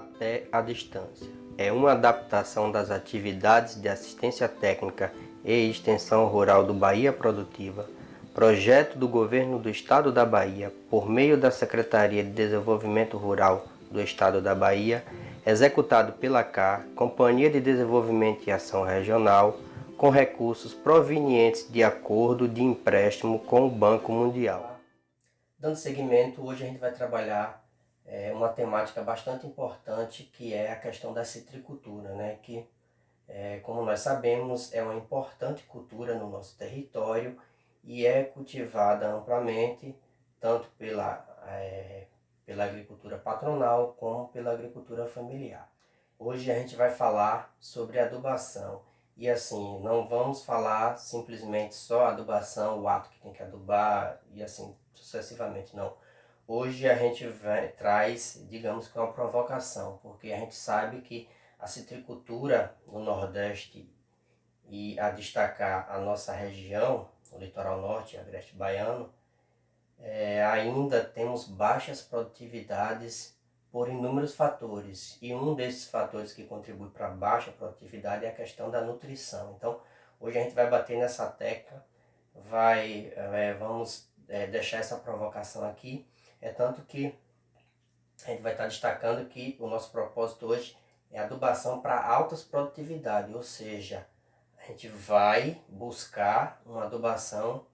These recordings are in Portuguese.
Até a distância. É uma adaptação das atividades de assistência técnica e extensão rural do Bahia Produtiva, projeto do Governo do Estado da Bahia, por meio da Secretaria de Desenvolvimento Rural do Estado da Bahia, executado pela CAR, Companhia de Desenvolvimento e Ação Regional, com recursos provenientes de acordo de empréstimo com o Banco Mundial. Dando seguimento, hoje a gente vai trabalhar uma temática bastante importante, que é a questão da citricultura, né? Que, como nós sabemos, é uma importante cultura no nosso território e é cultivada amplamente, tanto pela agricultura patronal como pela agricultura familiar. Hoje a gente vai falar sobre adubação. E assim, não vamos falar simplesmente só adubação, o ato que tem que adubar e assim sucessivamente, não. Hoje a gente traz, digamos que uma provocação, porque a gente sabe que a citricultura no Nordeste, e a destacar a nossa região, o litoral norte, agreste baiano, ainda temos baixas produtividades por inúmeros fatores. E um desses fatores que contribui para a baixa produtividade é a questão da nutrição. Então, hoje a gente vai bater nessa tecla, vamos deixar essa provocação aqui. É tanto que a gente vai estar destacando que o nosso propósito hoje é adubação para altas produtividades, ou seja, a gente vai buscar uma adubação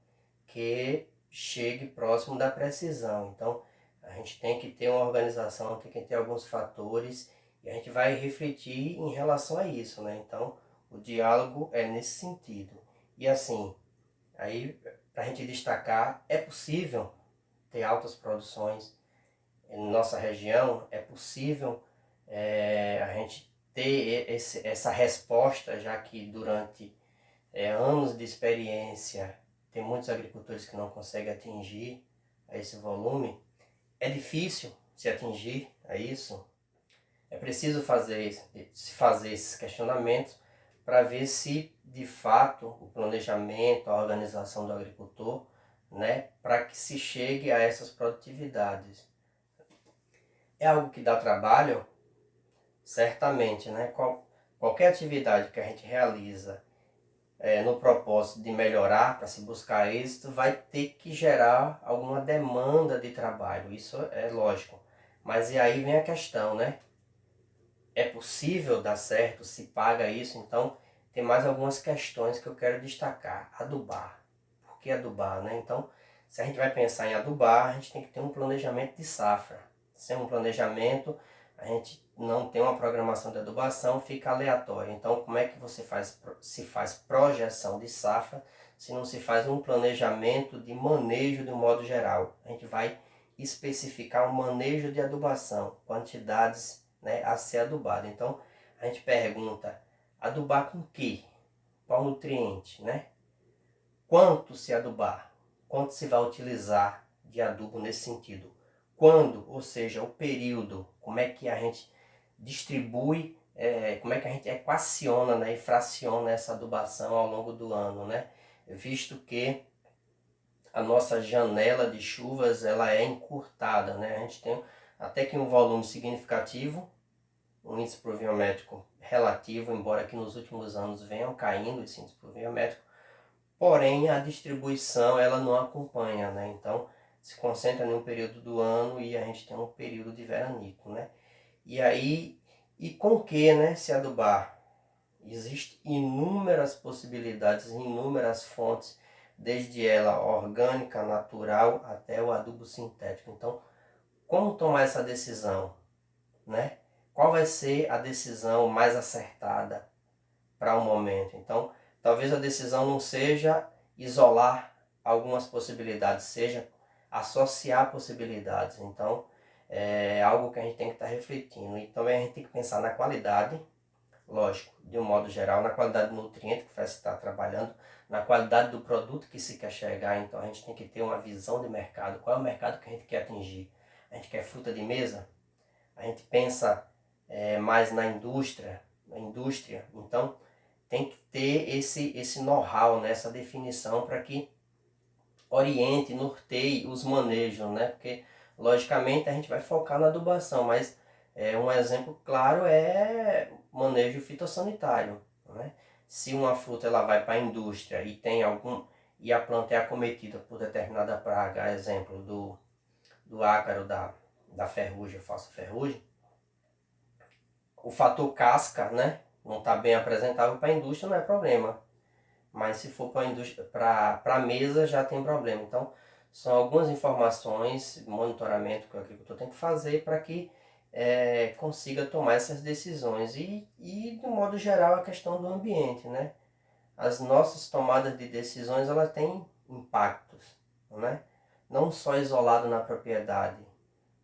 que chegue próximo da precisão. Então, a gente tem que ter uma organização, tem que ter alguns fatores e a gente vai refletir em relação a isso, né? Então, o diálogo é nesse sentido. E assim, aí para a gente destacar, é possível ter altas produções em nossa região, é possível a gente ter essa resposta, já que durante anos de experiência tem muitos agricultores que não conseguem atingir a esse volume. É difícil se atingir a isso. É preciso fazer esses questionamentos para ver se de fato o planejamento, a organização do agricultor, né, para que se chegue a essas produtividades. É algo que dá trabalho? Certamente, né? Qualquer atividade que a gente realiza no propósito de melhorar, para se buscar êxito, vai ter que gerar alguma demanda de trabalho, isso é lógico. Mas e aí vem a questão, né? É possível dar certo? Se paga isso? Então, tem mais algumas questões que eu quero destacar. Adubar. Por que adubar, né? Então, se a gente vai pensar em adubar, a gente tem que ter um planejamento de safra. Sem um planejamento, a gente não tem uma programação de adubação, fica aleatório. Então, como é que se faz projeção de safra se não se faz um planejamento de manejo de um modo geral? A gente vai especificar o manejo de adubação, quantidades, né, a ser adubado. Então, a gente pergunta, adubar com quê? Qual nutriente, né? Quanto se adubar? Quanto se vai utilizar de adubo nesse sentido? Quando, ou seja, o período, como é que a gente distribui, como é que a gente equaciona, né, e fraciona essa adubação ao longo do ano, né? Visto que a nossa janela de chuvas ela é encurtada, né? A gente tem até que um volume significativo, um índice pluviométrico relativo, embora que nos últimos anos venham caindo esse índice pluviométrico, porém a distribuição ela não acompanha, né? Então se concentra em um período do ano e a gente tem um período de veranico, né? E aí, e com que, né, se adubar? Existem inúmeras possibilidades, inúmeras fontes, desde ela orgânica, natural, até o adubo sintético. Então, como tomar essa decisão, né? Qual vai ser a decisão mais acertada para o momento? Então, talvez a decisão não seja isolar algumas possibilidades, seja associar possibilidades. Então, é algo que a gente tem que estar refletindo. E também a gente tem que pensar na qualidade, lógico, de um modo geral, na qualidade do nutriente que vai estar trabalhando, na qualidade do produto que se quer chegar. Então a gente tem que ter uma visão de mercado. Qual é o mercado que a gente quer atingir? A gente quer fruta de mesa? A gente pensa mais na indústria, então tem que ter esse know-how, né, essa definição para que oriente, norteie os manejos, né? Porque logicamente a gente vai focar na adubação, mas Um exemplo claro é manejo fitossanitário, né? Se uma fruta ela vai para a indústria e tem e a planta é acometida por determinada praga, exemplo do ácaro da ferrugem, falsa ferrugem, o fator casca, né, não está bem apresentável para a indústria, não é problema. Mas se for para a indústria, para a mesa, já tem problema. Então, são algumas informações, monitoramento que o agricultor tem que fazer para que consiga tomar essas decisões. E, de modo geral, a questão do ambiente, né? As nossas tomadas de decisões, elas têm impactos, né? Não só isolado na propriedade,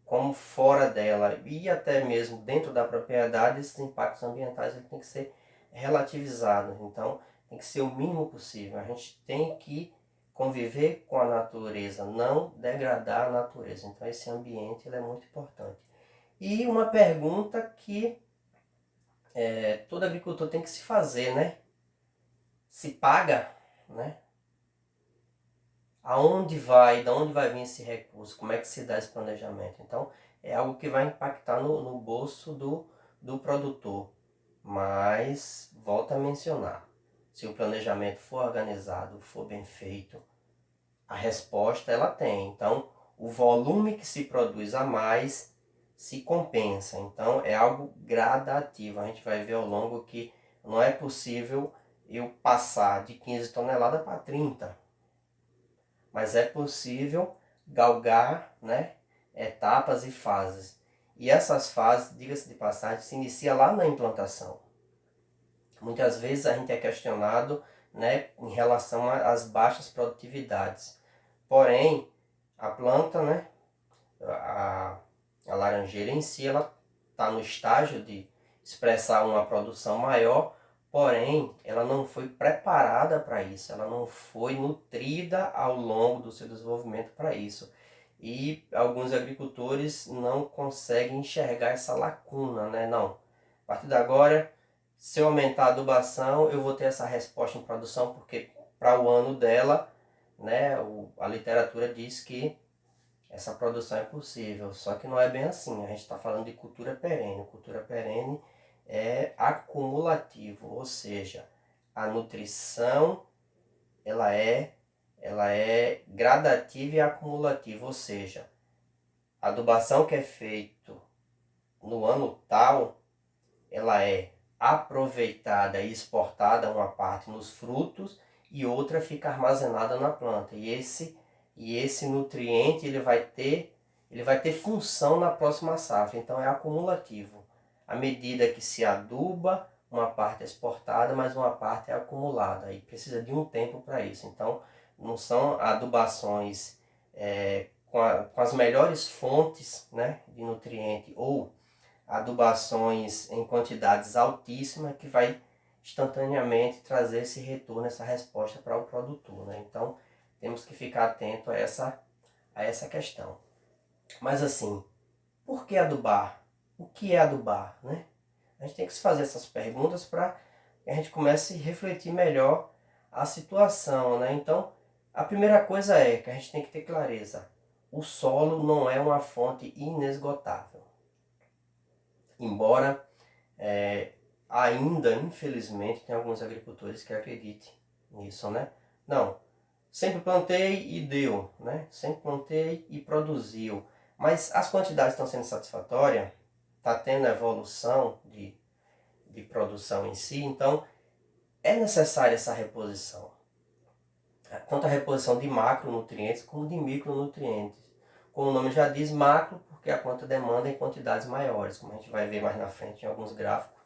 como fora dela e até mesmo dentro da propriedade, esses impactos ambientais têm que ser relativizados. Então, tem que ser o mínimo possível. A gente tem que conviver com a natureza, não degradar a natureza. Então, esse ambiente ele é muito importante. E uma pergunta que todo agricultor tem que se fazer, né? Se paga, né? De onde vai vir esse recurso, como é que se dá esse planejamento. Então, é algo que vai impactar no bolso do produtor. Mas, volto a mencionar, se o planejamento for organizado, for bem feito, a resposta ela tem. Então, o volume que se produz a mais se compensa. Então, é algo gradativo. A gente vai ver ao longo que não é possível eu passar de 15 toneladas para 30. Mas é possível galgar, né, etapas e fases. E essas fases, diga-se de passagem, se inicia lá na implantação. Muitas vezes a gente é questionado, né, em relação às baixas produtividades. Porém, a planta, né, a laranjeira em si, ela está no estágio de expressar uma produção maior, porém, ela não foi preparada para isso, ela não foi nutrida ao longo do seu desenvolvimento para isso. E alguns agricultores não conseguem enxergar essa lacuna, né? Não, a partir de agora, se eu aumentar a adubação, eu vou ter essa resposta em produção, porque para o ano dela, né, a literatura diz que essa produção é possível, só que não é bem assim. A gente está falando de cultura perene. Cultura perene é acumulativo, ou seja, a nutrição ela é gradativa e acumulativa, ou seja, a adubação que é feita no ano tal, ela é aproveitada e exportada uma parte nos frutos e outra fica armazenada na planta. E esse nutriente ele vai ter função na próxima safra, então é acumulativo. À medida que se aduba, uma parte é exportada, mas uma parte é acumulada e precisa de um tempo para isso. Então, não são adubações com as melhores fontes, né, de nutriente ou adubações em quantidades altíssimas que vai instantaneamente trazer esse retorno, essa resposta para o produtor, né? Então, temos que ficar atento a essa questão. Mas assim, por que adubar? O que é adubar, né? A gente tem que se fazer essas perguntas para que a gente comece a refletir melhor a situação, né? Então, a primeira coisa é que a gente tem que ter clareza. O solo não é uma fonte inesgotável. Embora ainda, infelizmente, tem alguns agricultores que acreditem nisso, né? Não, sempre plantei e deu, né? Sempre plantei e produziu. Mas as quantidades estão sendo satisfatórias, está tendo evolução de produção em si, então é necessária essa reposição. Tanto a reposição de macronutrientes como de micronutrientes. Como o nome já diz, macro, porque a planta demanda em quantidades maiores, como a gente vai ver mais na frente em alguns gráficos,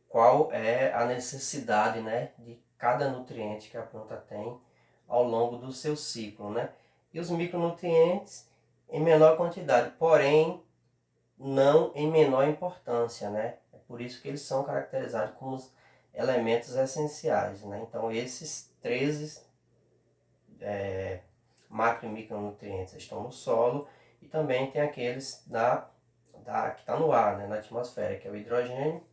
qual é a necessidade, né, de cada nutriente que a planta tem ao longo do seu ciclo, né? E os micronutrientes em menor quantidade, porém não em menor importância, né? É por isso que eles são caracterizados como os elementos essenciais, né? Então esses 13 macro e micronutrientes estão no solo e também tem aqueles que está no ar, né, na atmosfera, que é o hidrogênio,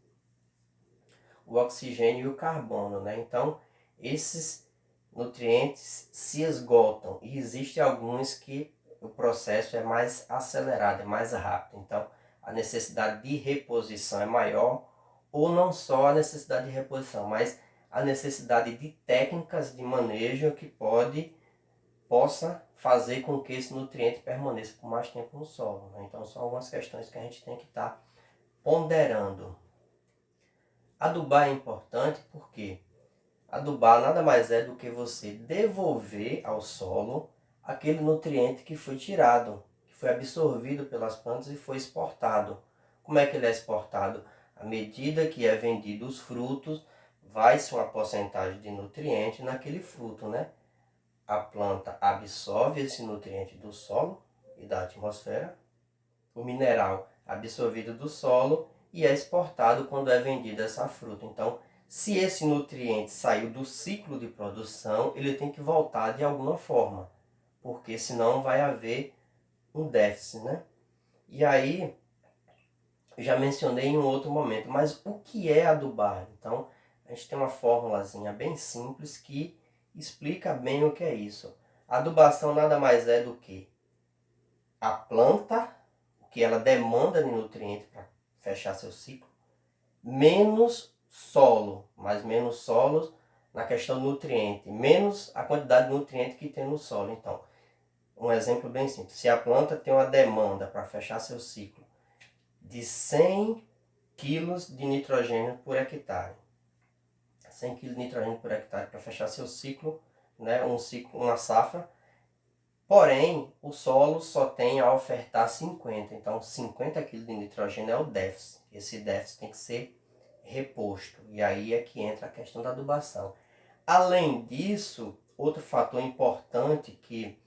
o oxigênio e o carbono, né? Então, esses nutrientes se esgotam e existem alguns que o processo é mais acelerado, é mais rápido. Então, a necessidade de reposição é maior, ou não só a necessidade de reposição, mas a necessidade de técnicas de manejo que possa fazer com que esse nutriente permaneça por mais tempo no solo, né? Então são algumas questões que a gente tem que estar ponderando. Adubar é importante porque adubar nada mais é do que você devolver ao solo aquele nutriente que foi tirado, que foi absorvido pelas plantas e foi exportado. Como é que ele é exportado? À medida que é vendido os frutos, vai-se uma porcentagem de nutriente naquele fruto, né? A planta absorve esse nutriente do solo e da atmosfera, o mineral absorvido do solo e é exportado quando é vendida essa fruta. Então, se esse nutriente saiu do ciclo de produção, ele tem que voltar de alguma forma, porque senão vai haver um déficit, né? E aí, eu já mencionei em um outro momento, mas o que é adubar? Então, a gente tem uma formulazinha bem simples que explica bem o que é isso. A adubação nada mais é do que a planta, o que ela demanda de nutriente para fechar seu ciclo, menos solo, mas menos solos na questão do nutriente, menos a quantidade de nutriente que tem no solo. Então, um exemplo bem simples, se a planta tem uma demanda para fechar seu ciclo de 100 kg de nitrogênio por hectare, 100 kg de nitrogênio por hectare para fechar seu ciclo, né, uma safra, porém o solo só tem a ofertar 50, então 50 kg de nitrogênio é o déficit. Esse déficit tem que ser reposto, e aí é que entra a questão da adubação. Além disso, outro fator importante que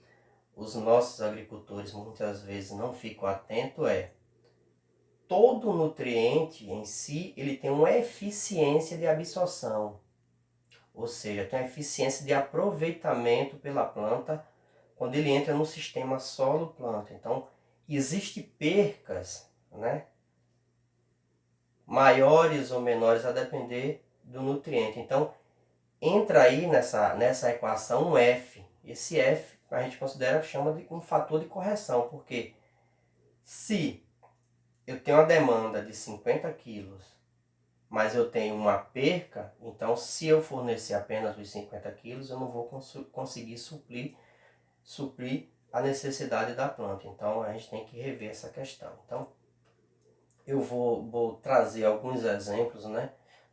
os nossos agricultores muitas vezes não ficam atentos é todo nutriente em si, ele tem uma eficiência de absorção, ou seja, tem uma eficiência de aproveitamento pela planta quando ele entra no sistema solo-planta. Então, existem percas, né, maiores ou menores a depender do nutriente. Então, entra aí nessa equação um F. Esse F a gente chama de um fator de correção, porque se eu tenho uma demanda de 50 quilos, mas eu tenho uma perca, então se eu fornecer apenas os 50 quilos, eu não vou conseguir suprir a necessidade da planta. Então a gente tem que rever essa questão. Então eu vou trazer alguns exemplos, né?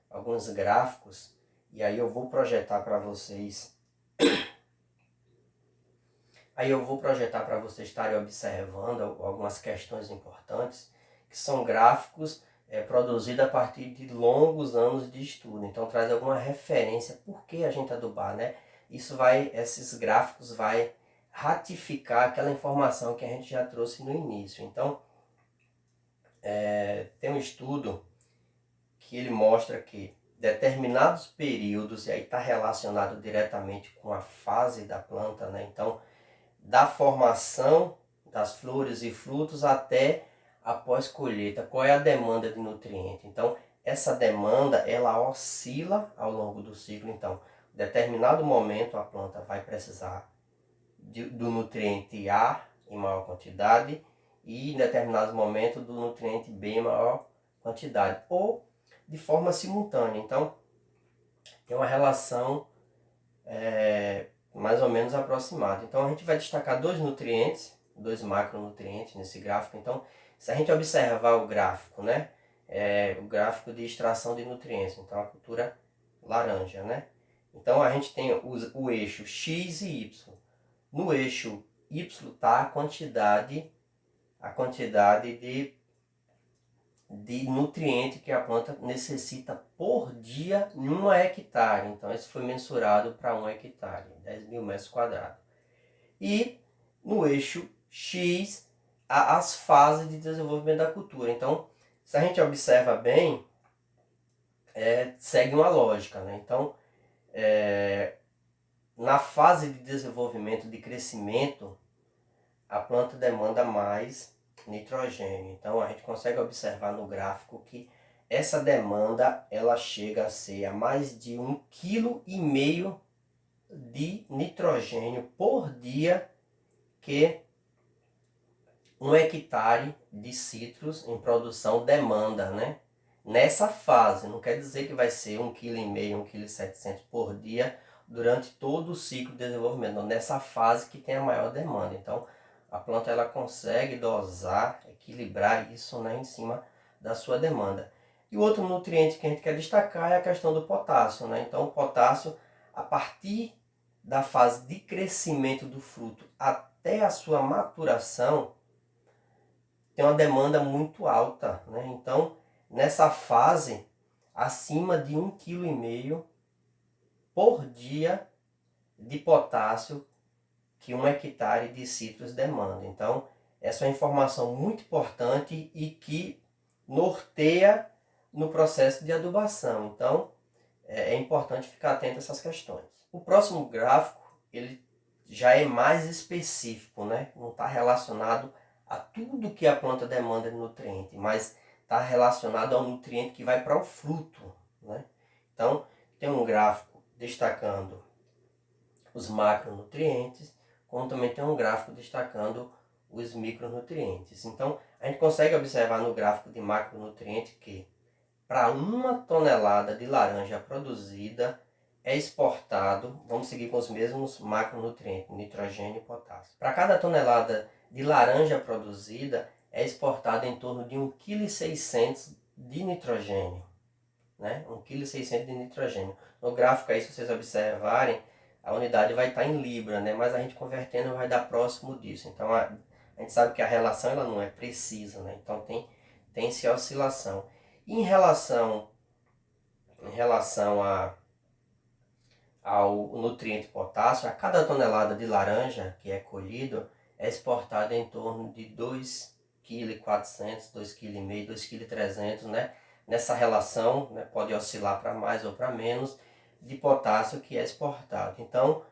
Alguns gráficos, e aí eu vou projetar para vocês. Aí eu vou projetar para vocês estarem observando algumas questões importantes, que são gráficos produzidos a partir de longos anos de estudo. Então traz alguma referência por que a gente adubar, né? Esses gráficos vai ratificar aquela informação que a gente já trouxe no início. Então tem um estudo que ele mostra que determinados períodos, e aí está relacionado diretamente com a fase da planta, né? Então, da formação das flores e frutos até após colheita, qual é a demanda de nutriente. Então, essa demanda, ela oscila ao longo do ciclo. Então, em determinado momento, a planta vai precisar do nutriente A em maior quantidade e em determinados momentos do nutriente B em maior quantidade, ou de forma simultânea. Então, tem uma relação mais ou menos aproximada. Então, a gente vai destacar dois nutrientes, dois macronutrientes nesse gráfico. Então, se a gente observar o gráfico, né, o gráfico de extração de nutrientes, então a cultura laranja, né? Então, a gente tem o eixo X e Y. No eixo Y está a quantidade de nutriente que a planta necessita por dia em 1 hectare. Então, isso foi mensurado para 1 hectare, 10 mil metros quadrados. E no eixo X, as fases de desenvolvimento da cultura. Então, se a gente observa bem, segue uma lógica, né? Então, na fase de desenvolvimento, de crescimento, a planta demanda mais nitrogênio. Então a gente consegue observar no gráfico que essa demanda ela chega a ser a mais de 1,5 kg de nitrogênio por dia que 1 hectare de citros em produção demanda, né? Nessa fase, não quer dizer que vai ser 1,5 kg, 1,7 kg por dia durante todo o ciclo de desenvolvimento, não, nessa fase que tem a maior demanda. Então, a planta ela consegue dosar, equilibrar isso, né, em cima da sua demanda. E o outro nutriente que a gente quer destacar é a questão do potássio, né? Então, o potássio, a partir da fase de crescimento do fruto até a sua maturação, tem uma demanda muito alta, né? Então, nessa fase, acima de 1,5 kg por dia de potássio que 1 hectare de citros demanda. Então, essa é uma informação muito importante e que norteia no processo de adubação. Então, é importante ficar atento a essas questões. O próximo gráfico, ele já é mais específico, né? Não está relacionado a tudo que a planta demanda de nutriente, mas está relacionado ao nutriente que vai para o fruto, né? Então, tem um gráfico destacando os macronutrientes, como também tem um gráfico destacando os micronutrientes. Então, a gente consegue observar no gráfico de macronutriente que para 1 tonelada de laranja produzida é exportado, vamos seguir com os mesmos macronutrientes, nitrogênio e potássio. Para cada tonelada de laranja produzida é exportado em torno de 1,6 kg de nitrogênio, né? 1,6 kg de nitrogênio. No gráfico aí, se vocês observarem, a unidade vai estar em libra, né? Mas a gente convertendo vai dar próximo disso. Então a gente sabe que a relação ela não é precisa, né? Então tem-se oscilação. E em relação ao nutriente potássio, a cada tonelada de laranja que é colhido é exportado em torno de 2,4 kg, 2,5 kg, 2,3 kg, né? Nessa relação, né, pode oscilar para mais ou para menos, de potássio que é exportado. Então,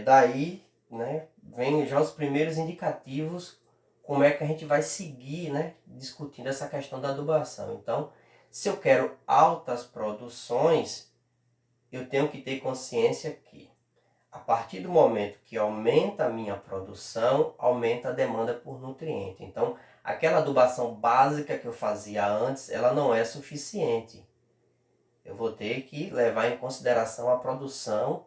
daí, né, vem já os primeiros indicativos como é que a gente vai seguir, né, discutindo essa questão da adubação. Então, se eu quero altas produções, eu tenho que ter consciência que, a partir do momento que aumenta a minha produção, aumenta a demanda por nutriente. Então, aquela adubação básica que eu fazia antes, ela não é suficiente. Eu vou ter que levar em consideração a produção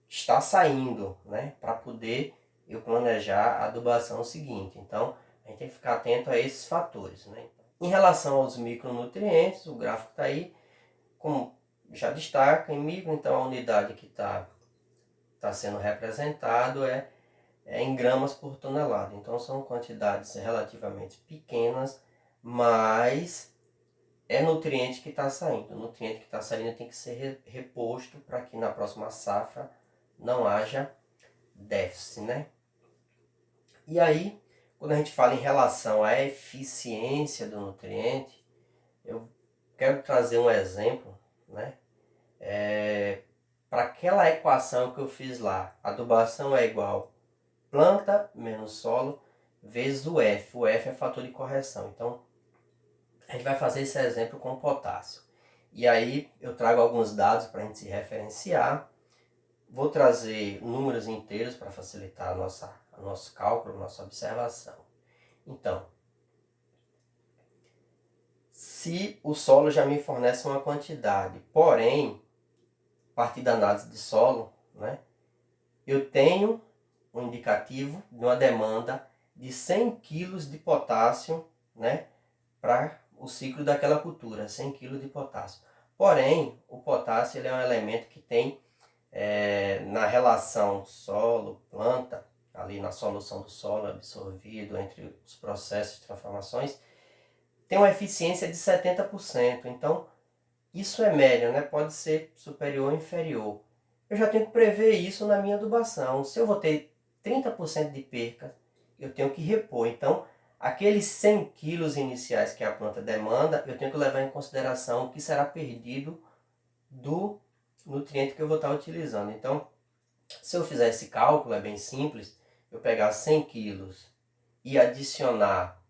que está saindo, né, para poder eu planejar a adubação seguinte. Então, a gente tem que ficar atento a esses fatores, né? Em relação aos micronutrientes, o gráfico está aí, como já destaca, em micro, então a unidade que está sendo representado é em gramas por tonelada. Então são quantidades relativamente pequenas, mas é nutriente que está saindo. O nutriente que está saindo tem que ser reposto para que na próxima safra não haja déficit, né? E aí, quando a gente fala em relação à eficiência do nutriente, eu quero trazer um exemplo, né? Para aquela equação que eu fiz lá, adubação é igual planta menos solo vezes o F. O F é fator de correção. Então, a gente vai fazer esse exemplo com potássio. E aí eu trago alguns dados para a gente se referenciar. Vou trazer números inteiros para facilitar o nosso cálculo, a nossa observação. Então, se o solo já me fornece uma quantidade, porém, a partir da análise de solo, né, eu tenho um indicativo de uma demanda de 100 kg de potássio, né, para o ciclo daquela cultura, 100 kg de potássio. Porém, o potássio ele é um elemento que tem na relação solo-planta, ali na solução do solo absorvido entre os processos de transformações, tem uma eficiência de 70%. Então, isso é médio, né? Pode ser superior ou inferior. Eu já tenho que prever isso na minha adubação. Se eu vou ter 30% de perca, eu tenho que repor. Então, aqueles 100 quilos iniciais que a planta demanda, eu tenho que levar em consideração o que será perdido do nutriente que eu vou estar utilizando. Então, se eu fizer esse cálculo, é bem simples, eu pegar 100 quilos e adicionar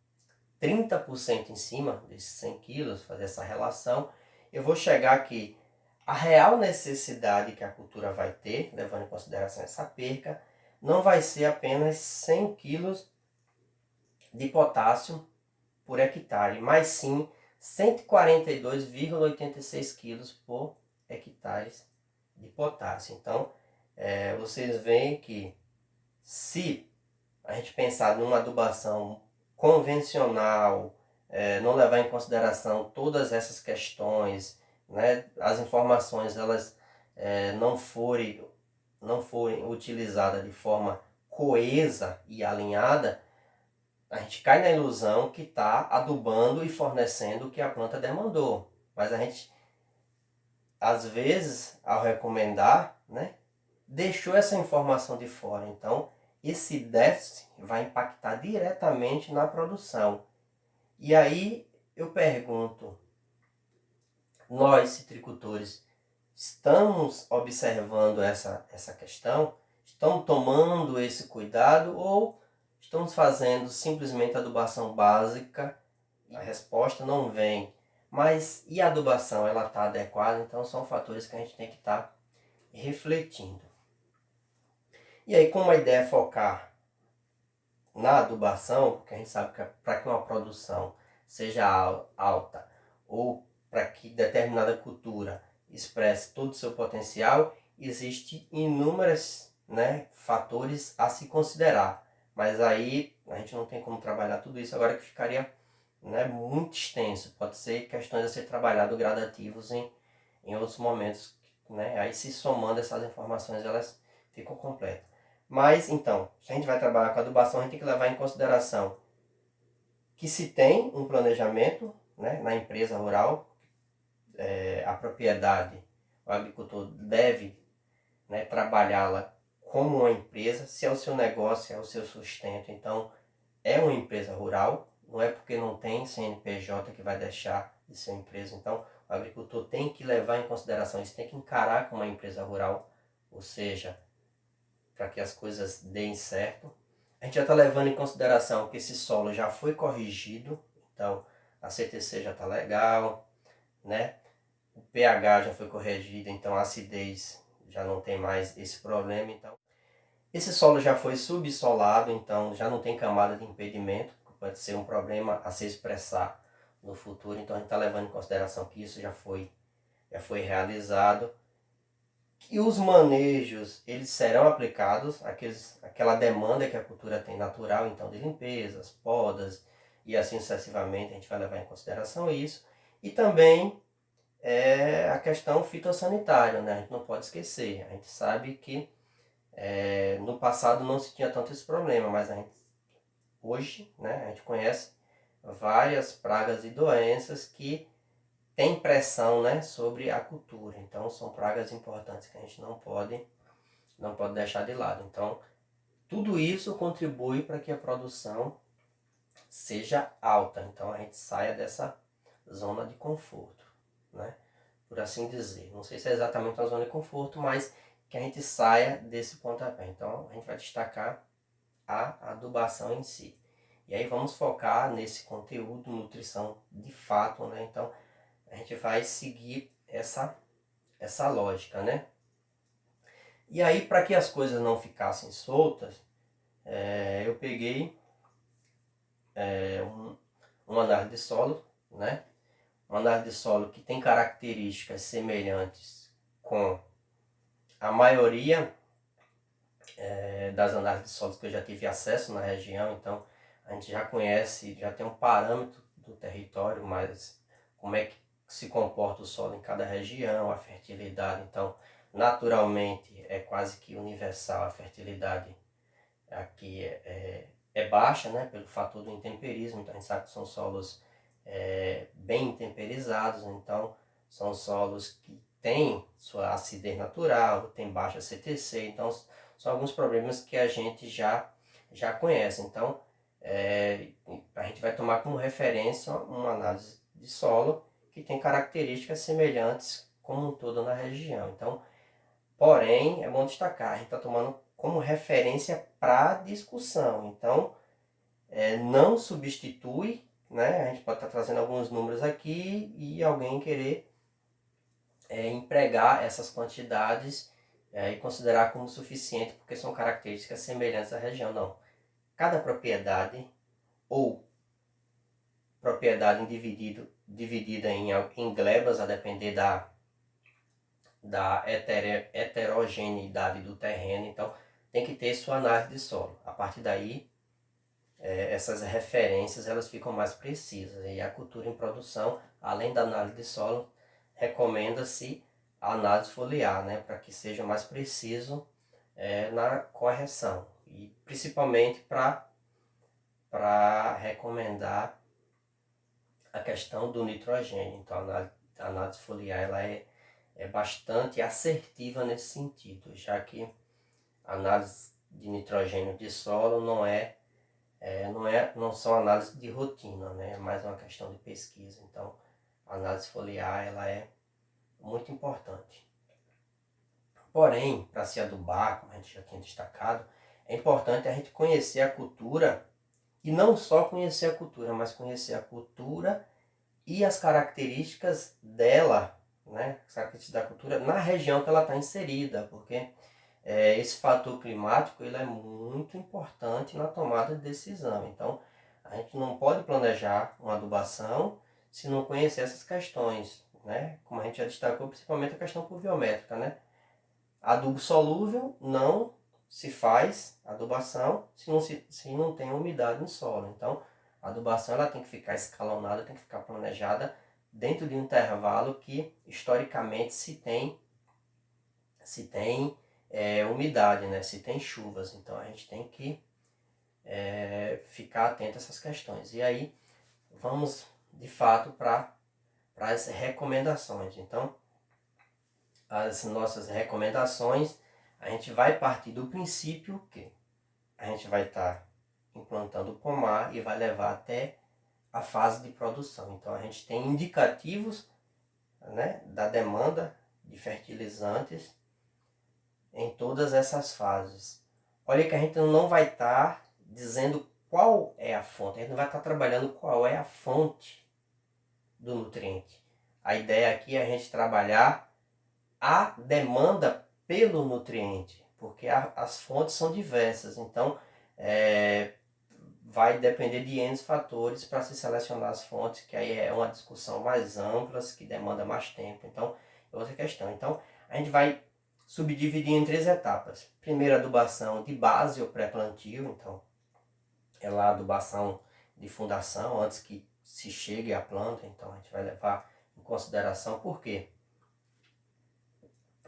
30% em cima desses 100 quilos, fazer essa relação, eu vou chegar aqui a real necessidade que a cultura vai ter, levando em consideração essa perca, não vai ser apenas 100 quilos de potássio por hectare, mas sim 142,86 quilos por hectare de potássio. Então, vocês veem que se a gente pensar numa adubação convencional, não levar em consideração todas essas questões, né, as informações elas não forem utilizadas de forma coesa e alinhada, a gente cai na ilusão que está adubando e fornecendo o que a planta demandou. Mas a gente, às vezes, ao recomendar, né, deixou essa informação de fora. Então, esse déficit vai impactar diretamente na produção. E aí eu pergunto, nós citricultores, estamos observando essa questão? Estamos tomando esse cuidado ou estamos fazendo simplesmente adubação básica? A resposta não vem. Mas e a adubação, ela está adequada? Então são fatores que a gente tem que estar refletindo. E aí, como a ideia é focar na adubação, porque a gente sabe que para que uma produção seja alta ou para que determinada cultura expresse todo o seu potencial, existem inúmeros, né, fatores a se considerar. Mas aí a gente não tem como trabalhar tudo isso agora, que ficaria, né, muito extenso. Pode ser questões a ser trabalhado gradativos em outros momentos, né? Aí se somando essas informações, elas ficam completas. Mas então, se a gente vai trabalhar com adubação, a gente tem que levar em consideração que se tem um planejamento, né, na empresa rural, a propriedade, o agricultor deve, né, trabalhá-la como uma empresa, se é o seu negócio, é o seu sustento. Então, é uma empresa rural, não é porque não tem CNPJ que vai deixar de ser empresa. Então, o agricultor tem que levar em consideração isso, tem que encarar como uma empresa rural, ou seja, para que as coisas deem certo. A gente já está levando em consideração que esse solo já foi corrigido, então a CTC já está legal, né? O pH já foi corrigido, então a acidez já não tem mais esse problema. Então, esse solo já foi subsolado, então já não tem camada de impedimento, que pode ser um problema a se expressar no futuro. Então a gente está levando em consideração que isso já foi realizado. E os manejos, eles serão aplicados, aquela demanda que a cultura tem natural, então de limpezas, podas e assim sucessivamente, a gente vai levar em consideração isso. E também a questão fitossanitária, né? A gente não pode esquecer, a gente sabe que no passado não se tinha tanto esse problema, mas hoje, né, a gente conhece várias pragas e doenças que tem pressão, né, sobre a cultura. Então são pragas importantes que a gente não pode deixar de lado. Então tudo isso contribui para que a produção seja alta. Então a gente saia dessa zona de conforto, né, por assim dizer. Não sei se é exatamente uma zona de conforto, mas que a gente saia desse pontapé. Então a gente vai destacar a adubação em si. E aí vamos focar nesse conteúdo, nutrição de fato, né? Então a gente vai seguir essa lógica, né? E aí, para que as coisas não ficassem soltas, eu peguei uma análise de solo, né? Uma análise de solo que tem características semelhantes com a maioria das análises de solos que eu já tive acesso na região. Então a gente já conhece, já tem um parâmetro do território, mas como é que se comporta o solo em cada região, a fertilidade. Então naturalmente é quase que universal, a fertilidade aqui é baixa, né, pelo fator do intemperismo. Então a gente sabe que são solos bem intemperizados, então são solos que têm sua acidez natural, tem baixa CTC, então são alguns problemas que a gente já conhece. Então a gente vai tomar como referência uma análise de solo que tem características semelhantes como um todo na região. Então, porém, é bom destacar, a gente está tomando como referência para discussão. Então, não substitui, né? A gente pode estar trazendo alguns números aqui e alguém querer empregar essas quantidades e considerar como suficiente porque são características semelhantes à região. Não. Cada propriedade ou propriedade dividida em glebas, a depender da heterogeneidade do terreno. Então, tem que ter sua análise de solo. A partir daí, essas referências elas ficam mais precisas. E a cultura em produção, além da análise de solo, recomenda-se a análise foliar, né, para que seja mais preciso na correção. E principalmente para recomendar a questão do nitrogênio. Então, a análise foliar ela é bastante assertiva nesse sentido, já que a análise de nitrogênio de solo não são análises de rotina, né? É mais uma questão de pesquisa. Então, a análise foliar ela é muito importante. Porém, para se adubar, como a gente já tinha destacado, é importante a gente conhecer a cultura, e não só conhecer a cultura, mas conhecer a cultura e as características dela, né? As características da cultura na região que ela está inserida, porque esse fator climático ele é muito importante na tomada de decisão. Então, a gente não pode planejar uma adubação se não conhecer essas questões, né? Como a gente já destacou, principalmente a questão pluviométrica, né? Adubo solúvel não se faz adubação se não tem umidade no solo. Então, a adubação ela tem que ficar escalonada, tem que ficar planejada dentro de um intervalo que historicamente se tem umidade, né? Se tem chuvas. Então, a gente tem que ficar atento a essas questões. E aí, vamos de fato para as recomendações. Então, as nossas recomendações, a gente vai partir do princípio que a gente vai estar implantando o pomar e vai levar até a fase de produção. Então a gente tem indicativos, né, da demanda de fertilizantes em todas essas fases. Olha que a gente não vai estar dizendo qual é a fonte, a gente não vai estar trabalhando qual é a fonte do nutriente. A ideia aqui é a gente trabalhar a demanda pelo nutriente, porque as fontes são diversas, então vai depender de N fatores para se selecionar as fontes, que aí é uma discussão mais ampla, que demanda mais tempo, então é outra questão. Então a gente vai subdividir em 3 etapas. Primeiro, adubação de base ou pré-plantio, então é lá a adubação de fundação, antes que se chegue à planta, então a gente vai levar em consideração. Por quê?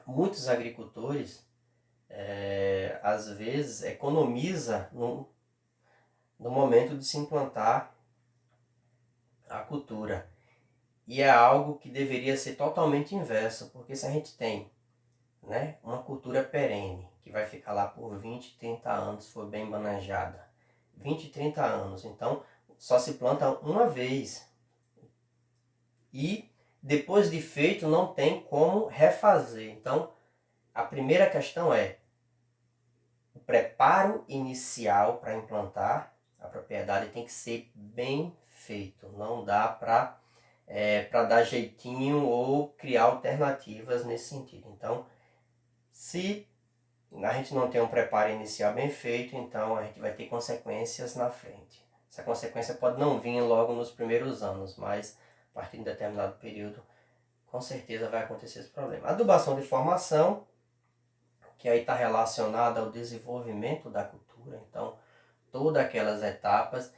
Muitos agricultores às vezes economiza no momento de se implantar a cultura, e é algo que deveria ser totalmente inverso, porque se a gente tem, né, uma cultura perene que vai ficar lá por 20, 30 anos, se for bem manejada, 20, 30 anos, então só se planta uma vez e depois de feito não tem como refazer. Então a primeira questão é o preparo inicial para implantar a propriedade tem que ser bem feito. Não dá para dar jeitinho ou criar alternativas nesse sentido. Então, se a gente não tem um preparo inicial bem feito, então a gente vai ter consequências na frente. Essa consequência pode não vir logo nos primeiros anos, mas a partir de um determinado período, com certeza vai acontecer esse problema. Adubação de formação, que aí está relacionada ao desenvolvimento da cultura. Então, todas aquelas etapas,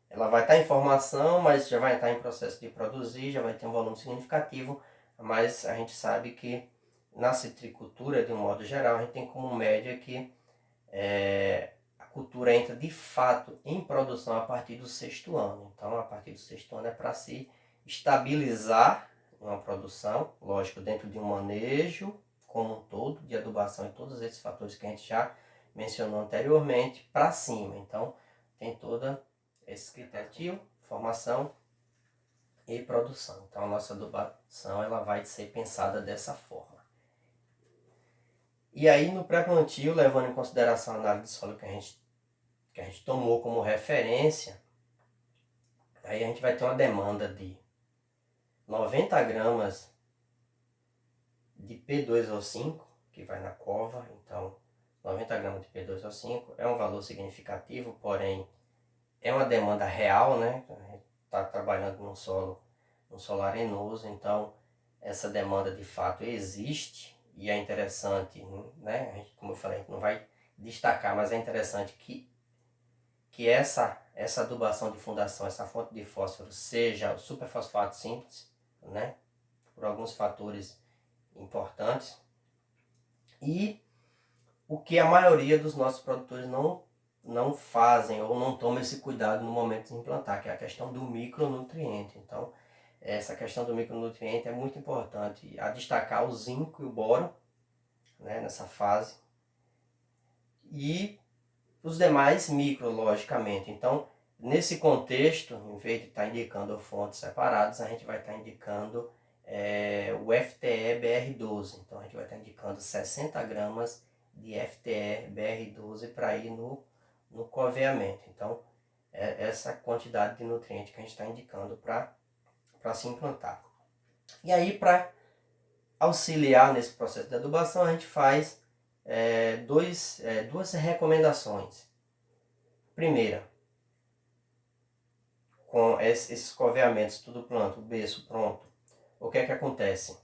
ela vai estar em formação, mas já vai estar em processo de produzir, já vai ter um volume significativo, mas a gente sabe que na citricultura, de um modo geral, a gente tem como média que a cultura entra de fato em produção a partir do 6º ano. Então, a partir do 6º ano é para se estabilizar uma produção, lógico, dentro de um manejo como um todo, de adubação e todos esses fatores que a gente já mencionou anteriormente, para cima. Então, tem toda esse critério, formação e produção. Então, a nossa adubação ela vai ser pensada dessa forma. E aí, no pré-plantio, levando em consideração a análise de solo que a gente tomou como referência, aí a gente vai ter uma demanda de 90 gramas de P2O5, que vai na cova. Então, 90 gramas de P2O5 é um valor significativo, porém é uma demanda real, né? A gente está trabalhando num solo arenoso, então essa demanda de fato existe e é interessante, né? A gente, como eu falei, a gente não vai destacar, mas é interessante que essa adubação de fundação, essa fonte de fósforo seja o superfosfato simples, né? Por alguns fatores importantes. E o que a maioria dos nossos produtores não fazem ou não tomam esse cuidado no momento de implantar, que é a questão do micronutriente. Então, essa questão do micronutriente é muito importante. A destacar o zinco e o boro, né, nessa fase. E os demais micro, logicamente. Então, nesse contexto, em vez de estar indicando fontes separadas, a gente vai estar indicando o FTE-BR12. Então, a gente vai estar indicando 60 gramas de FTE-BR12 para ir no coveamento. Então, é essa quantidade de nutriente que a gente está indicando para se implantar. E aí, para auxiliar nesse processo de adubação, a gente faz duas recomendações. Primeira, com esses coveamentos tudo pronto, o berço pronto, o que é que acontece?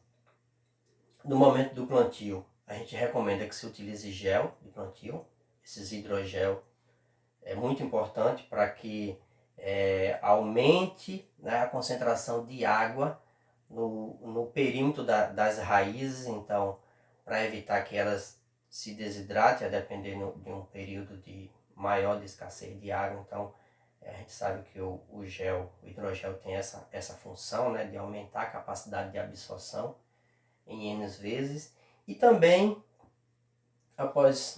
No momento do plantio, a gente recomenda que se utilize gel de plantio, esses hidrogel é muito importante para que aumente, né, a concentração de água no perímetro das raízes, então para evitar que elas se desidratem, a depender de um período de maior de escassez de água. Então a gente sabe que o hidrogel tem essa função, né, de aumentar a capacidade de absorção em N vezes. E também,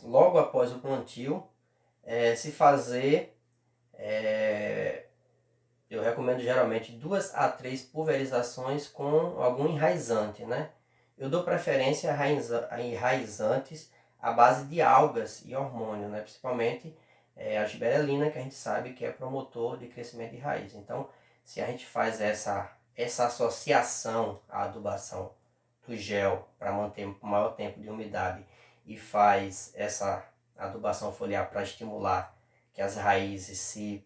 logo após o plantio, se fazer, eu recomendo geralmente 2 a 3 pulverizações com algum enraizante, né? Eu dou preferência a enraizantes à base de algas e hormônio, né? Principalmente a giberelina, que a gente sabe que é promotor de crescimento de raiz. Então, se a gente faz essa associação à adubação do gel para manter o maior tempo de umidade e faz essa adubação foliar para estimular que as raízes se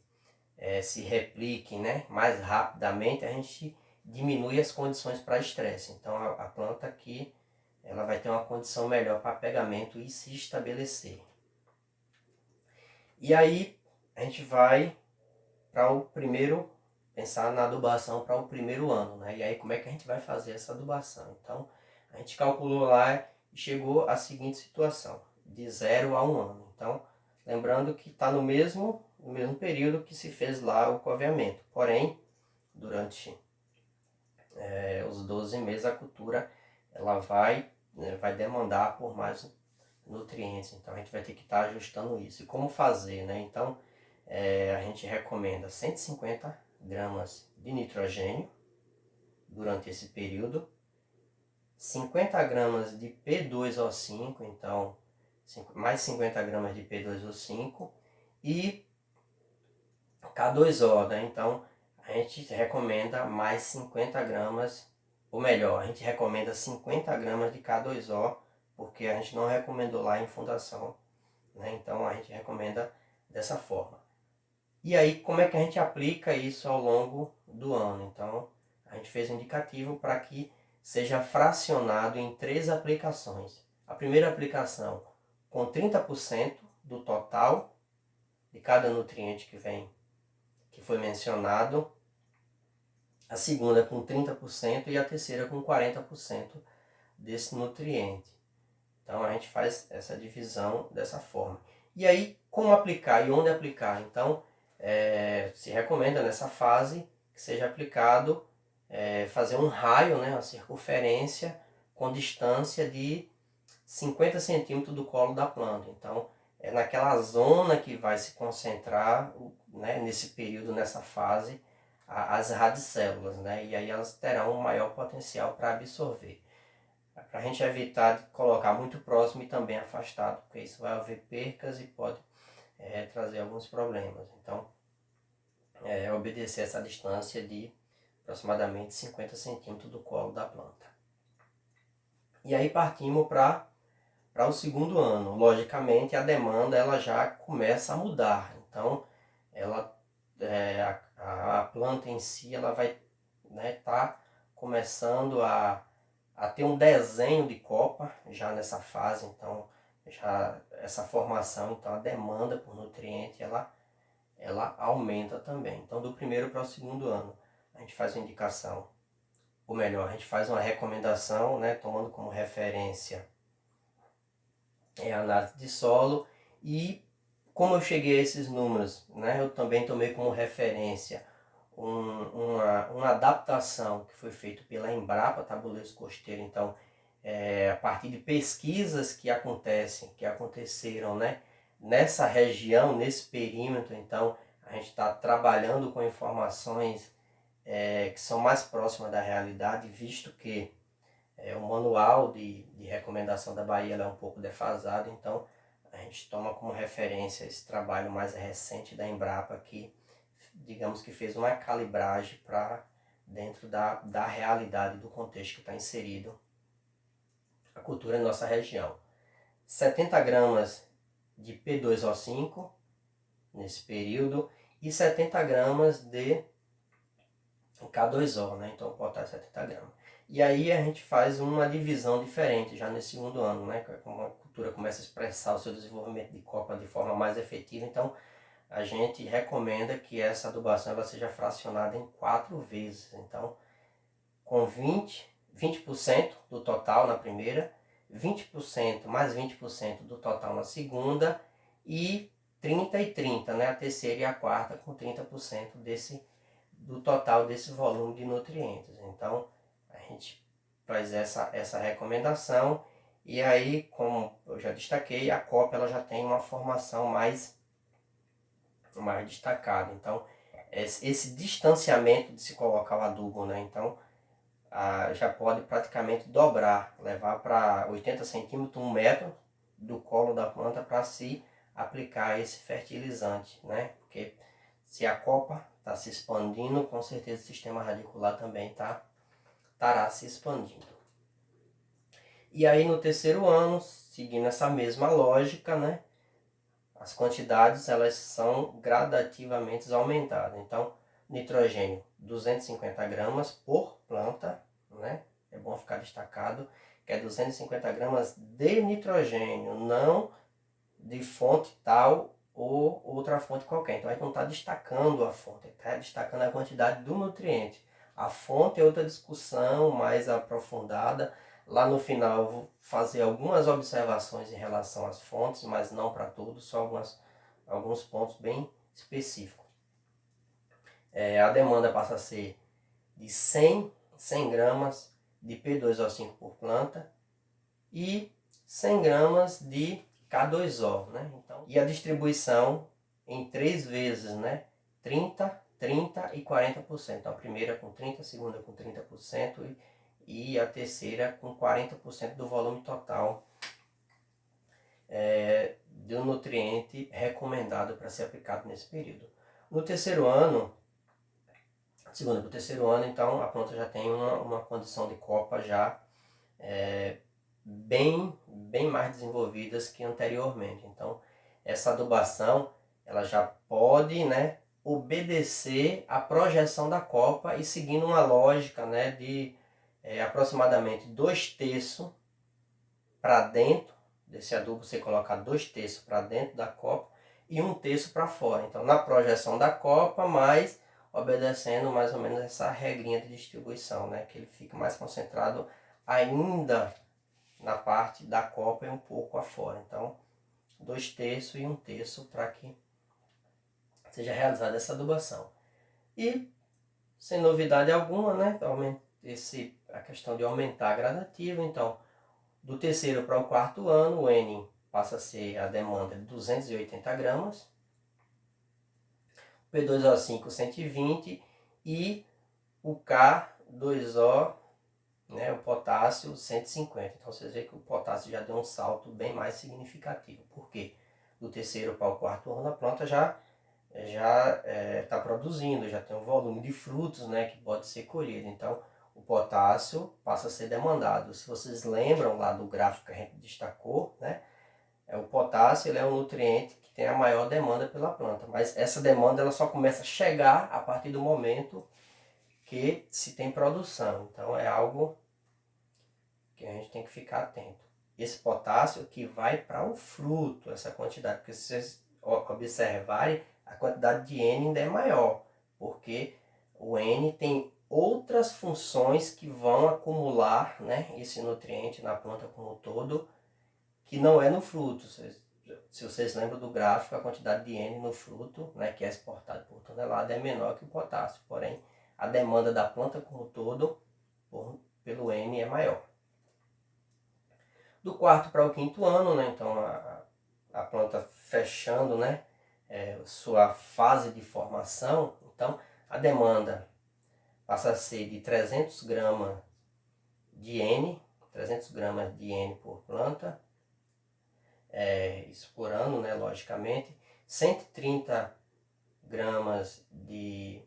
repliquem, né, mais rapidamente, a gente diminui as condições para estresse. Então a planta aqui ela vai ter uma condição melhor para pegamento e se estabelecer. E aí a gente vai para o primeiro, pensar na adubação para o primeiro ano, né? E aí como é que a gente vai fazer essa adubação? Então a gente calculou lá e chegou à seguinte situação, de 0 a 1 ano. Então lembrando que está no mesmo período que se fez lá o coveamento. Porém, durante os 12 meses a cultura ela vai demandar por mais nutrientes. Então a gente vai ter que estar ajustando isso. E como fazer, né? Então a gente recomenda 150 gramas de nitrogênio durante esse período, 50 gramas de P2O5, então mais 50 gramas de P2O5 e K2O, né? Então a gente recomenda mais 50 gramas, ou melhor, a gente recomenda 50 gramas de K2O, porque a gente não recomendou lá em fundação, né? Então a gente recomenda dessa forma. E aí como é que a gente aplica isso ao longo do ano? Então a gente fez um indicativo para que seja fracionado em 3 aplicações. A primeira aplicação com 30% do total de cada nutriente que foi mencionado, a segunda com 30% e a terceira com 40% desse nutriente. Então a gente faz essa divisão dessa forma. E aí, como aplicar e onde aplicar? Então, se recomenda nessa fase que seja aplicado, fazer um raio, né, uma circunferência com distância de 50 centímetros do colo da planta. Então, é naquela zona que vai se concentrar, né, nesse período, nessa fase, as radicélulas, né? E aí elas terão um maior potencial para absorver. Para a gente evitar de colocar muito próximo e também afastado, porque isso vai haver percas e pode trazer alguns problemas. Então, obedecer essa distância de aproximadamente 50 centímetros do colo da planta. E aí partimos para o segundo ano. Logicamente, a demanda ela já começa a mudar. Então, ela a planta em si ela vai, né, tá começando a ter um desenho de copa já nessa fase, então já essa formação, então a demanda por nutriente ela aumenta também. Então do primeiro para o segundo ano a gente faz uma indicação, ou melhor, a gente faz uma recomendação, né, tomando como referência a análise de solo. E como eu cheguei a esses números, né, eu também tomei como referência uma adaptação que foi feita pela Embrapa Tabuleiros Costeiro. Então, a partir de pesquisas que aconteceram, né, nessa região, nesse perímetro, então a gente está trabalhando com informações que são mais próximas da realidade, visto que o manual de recomendação da Bahia é um pouco defasado, então a gente toma como referência esse trabalho mais recente da Embrapa, que digamos que fez uma calibragem para dentro da realidade do contexto que está inserido a cultura em nossa região. 70 gramas de P2O5 nesse período e 70 gramas de K2O, né? Então potássio 70 gramas. E aí a gente faz uma divisão diferente já nesse segundo ano, né? Como a cultura começa a expressar o seu desenvolvimento de copa de forma mais efetiva, então a gente recomenda que essa adubação ela seja fracionada em 4 vezes. Então, com 20% do total na primeira, 20% mais 20% do total na segunda e 30 e 30, né? A terceira e a quarta com 30% do total desse volume de nutrientes. Então, a gente faz essa recomendação. E aí, como eu já destaquei, a copa ela já tem uma formação mais destacada. Então, esse distanciamento de se colocar o adubo, né? Então, já pode praticamente dobrar, levar para 80 centímetros, 1 metro do colo da planta para se aplicar esse fertilizante, né? Porque se a copa está se expandindo, com certeza o sistema radicular também estará se expandindo. E aí no terceiro ano, seguindo essa mesma lógica, né? As quantidades elas são gradativamente aumentadas. Então, nitrogênio 250 gramas por planta, né? É bom ficar destacado que é 250 gramas de nitrogênio, não de fonte tal ou outra fonte qualquer. Então a gente não está destacando a fonte, está destacando a quantidade do nutriente. A fonte é outra discussão mais aprofundada. Lá no final eu vou fazer algumas observações em relação às fontes, mas não para tudo, só alguns pontos bem específicos. A demanda passa a ser de 100 gramas de P2O5 por planta e 100 gramas de K2O, né? Então, e a distribuição em 3 vezes, né? 30, 30 e 40%. Então, a primeira com 30%, a segunda com 30% e a terceira com 40% do volume total do nutriente recomendado para ser aplicado nesse período. No terceiro ano, segundo para o terceiro ano, então a planta já tem uma condição de copa já bem mais desenvolvidas que anteriormente. Então essa adubação ela já pode, né, obedecer à projeção da copa e seguindo uma lógica, né, de aproximadamente 2/3 para dentro desse adubo, você colocar 2/3 para dentro da copa e 1/3 para fora. Então na projeção da copa, mas obedecendo mais ou menos essa regrinha de distribuição, né, que ele fica mais concentrado ainda na parte da copa e um pouco afora. Então 2/3 e 1/3 para que seja realizada essa adubação. E sem novidade alguma, né, a questão de aumentar gradativo. Então do terceiro para o quarto ano, o N passa a ser a demanda de 280 gramas, o P2O5 120 e o K2O, né, o potássio 150. Então vocês veem que o potássio já deu um salto bem mais significativo. Por quê? Do terceiro para o quarto ano a planta já está produzindo, já tem um volume de frutos, né, que pode ser colhido. Então o potássio passa a ser demandado. Se vocês lembram lá do gráfico que a gente destacou, né, o potássio ele é um nutriente que tem a maior demanda pela planta. Mas essa demanda ela só começa a chegar a partir do momento que se tem produção. Então é algo que a gente tem que ficar atento. Esse potássio que vai para o fruto, essa quantidade, porque se vocês observarem, a quantidade de N ainda é maior, porque o N tem outras funções que vão acumular, né, esse nutriente na planta como um todo, que não é no fruto. Se vocês lembram do gráfico, a quantidade de N no fruto, né, que é exportado por tonelada, é menor que o potássio, porém a demanda da planta como um todo pelo N é maior. Do quarto para o quinto ano, né, então a planta fechando, né, sua fase de formação, então a demanda passa a ser de 300 gramas de N, 300 gramas de N por planta, isso por ano, né, logicamente, 130 gramas de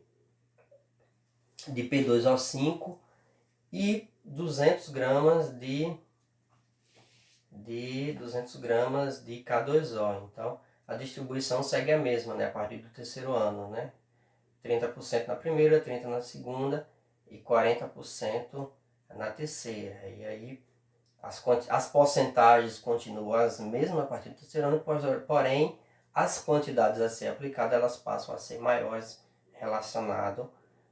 P2O5 e 200 gramas de K2O. Então, a distribuição segue a mesma, né, a partir do terceiro ano, né? 30% na primeira, 30% na segunda e 40% na terceira. E aí as porcentagens continuam as mesmas a partir do terceiro ano, porém as quantidades a ser aplicadas elas passam a ser maiores relacionado,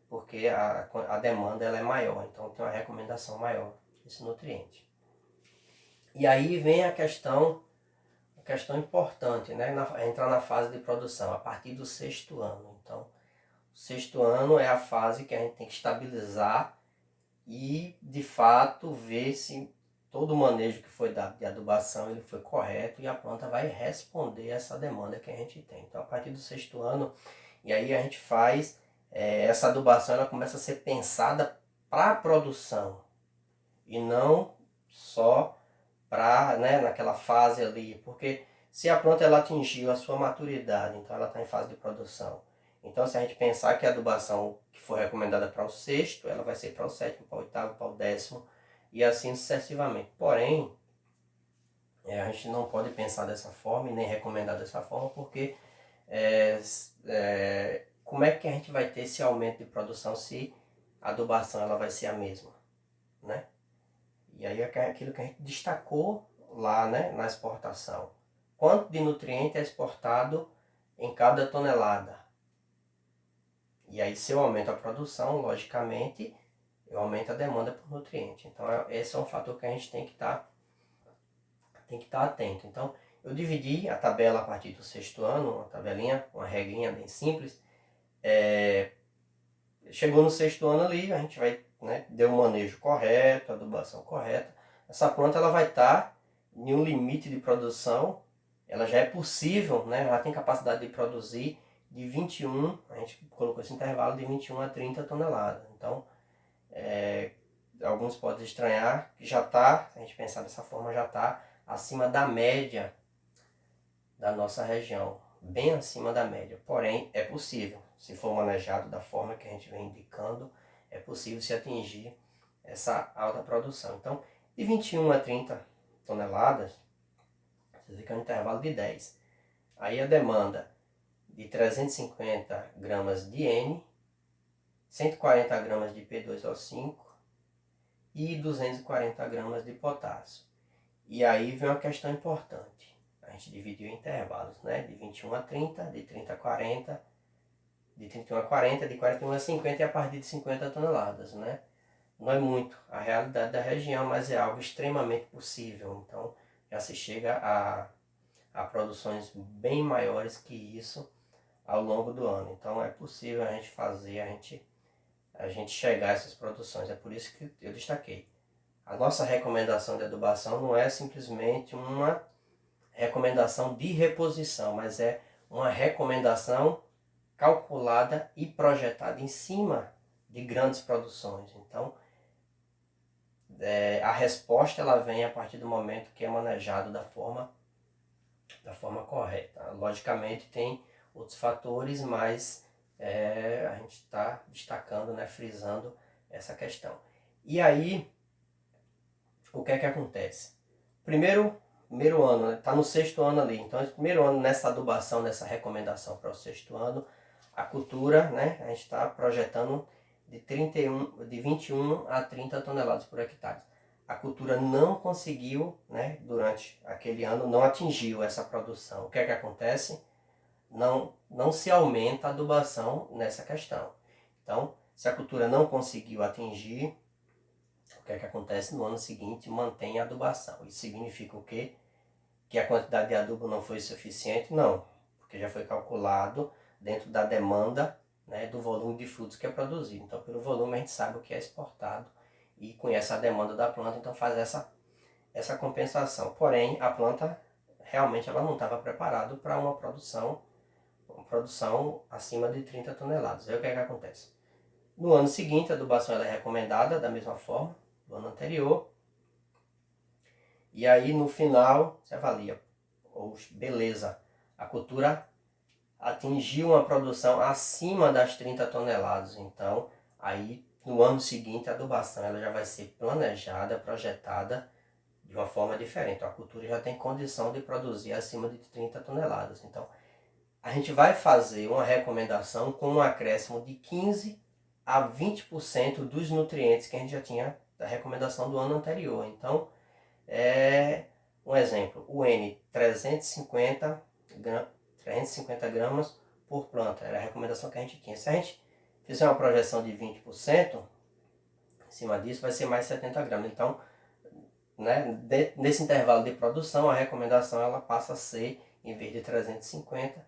porque a demanda ela é maior, então tem uma recomendação maior desse nutriente. E aí vem a questão importante, né? Entrar na fase de produção, a partir do sexto ano. Então, o sexto ano é a fase que a gente tem que estabilizar e, de fato, ver se todo o manejo que foi dado de adubação ele foi correto e a planta vai responder essa demanda que a gente tem. Então, a partir do sexto ano, e aí a gente faz, essa adubação ela começa a ser pensada para a produção e não só para, né, naquela fase ali, porque se a planta ela atingiu a sua maturidade, então ela está em fase de produção. Então se a gente pensar que a adubação que foi recomendada para o sexto, ela vai ser para o sétimo, para o oitavo, para o décimo e assim sucessivamente. Porém, a gente não pode pensar dessa forma e nem recomendar dessa forma, porque como é que a gente vai ter esse aumento de produção se a adubação ela vai ser a mesma, né? E aí é aquilo que a gente destacou lá, né, na exportação. Quanto de nutriente é exportado em cada tonelada? E aí se eu aumento a produção, logicamente, eu aumento a demanda por nutriente. Então esse é um fator que a gente tem que estar atento. Então eu dividi a tabela a partir do sexto ano, uma tabelinha, uma regrinha bem simples. Chegou no sexto ano ali, a gente vai, né, deu o manejo correto, a adubação correta. Essa planta ela vai estar em um limite de produção, ela já é possível, né, ela tem capacidade de produzir de 21, a gente colocou esse intervalo de 21 a 30 toneladas. Então, alguns podem estranhar que já está, se a gente pensar dessa forma, já está acima da média da nossa região, bem acima da média. Porém, é possível, se for manejado da forma que a gente vem indicando, é possível se atingir essa alta produção. Então, de 21 a 30 toneladas, você vê que é um intervalo de 10. Aí a demanda de 350 gramas de N, 140 gramas de P2O5 e 240 gramas de potássio. E aí vem uma questão importante. A gente dividiu em intervalos, né? De 21 a 30, de 30 a 40, de 31 a 40, de 41 a 50 e a partir de 50 toneladas, né? Não é muito a realidade da região, mas é algo extremamente possível. Então, já se chega a produções bem maiores que isso ao longo do ano. Então, é possível a gente fazer, a gente chegar a essas produções. É por isso que eu destaquei. A nossa recomendação de adubação não é simplesmente uma recomendação de reposição, mas é uma recomendação calculada e projetada em cima de grandes produções. Então, a resposta ela vem a partir do momento que é manejado da forma correta. Logicamente tem outros fatores, mas a gente está destacando, né, frisando essa questão. E aí, o que é que acontece? Primeiro, primeiro ano, está no sexto ano ali. Então, no primeiro ano, nessa adubação, nessa recomendação para o sexto ano, a cultura, né, a gente está projetando de 21 a 30 toneladas por hectare. A cultura não conseguiu, né, durante aquele ano, não atingiu essa produção. O que é que acontece? Não se aumenta a adubação nessa questão. Então, se a cultura não conseguiu atingir, o que é que acontece? No ano seguinte mantém a adubação. Isso significa o quê? Que a quantidade de adubo não foi suficiente? Não, porque já foi calculado dentro da demanda, né, do volume de frutos que é produzido. Então, pelo volume a gente sabe o que é exportado e conhece a demanda da planta, então faz essa compensação. Porém, a planta realmente ela não estava preparada para uma produção acima de 30 toneladas. Aí o que é que acontece? No ano seguinte, a adubação ela é recomendada da mesma forma do ano anterior. E aí no final você avalia, beleza, a cultura atingiu uma produção acima das 30 toneladas. Então aí no ano seguinte a adubação ela já vai ser planejada, projetada de uma forma diferente. A cultura já tem condição de produzir acima de 30 toneladas. Então a gente vai fazer uma recomendação com um acréscimo de 15 a 20% dos nutrientes que a gente já tinha da recomendação do ano anterior. Então, um exemplo, o N 350 gramas por planta, era a recomendação que a gente tinha. Se a gente fizer uma projeção de 20%, em cima disso vai ser mais 70 gramas. Então, né, nesse intervalo de produção, a recomendação ela passa a ser, em vez de 350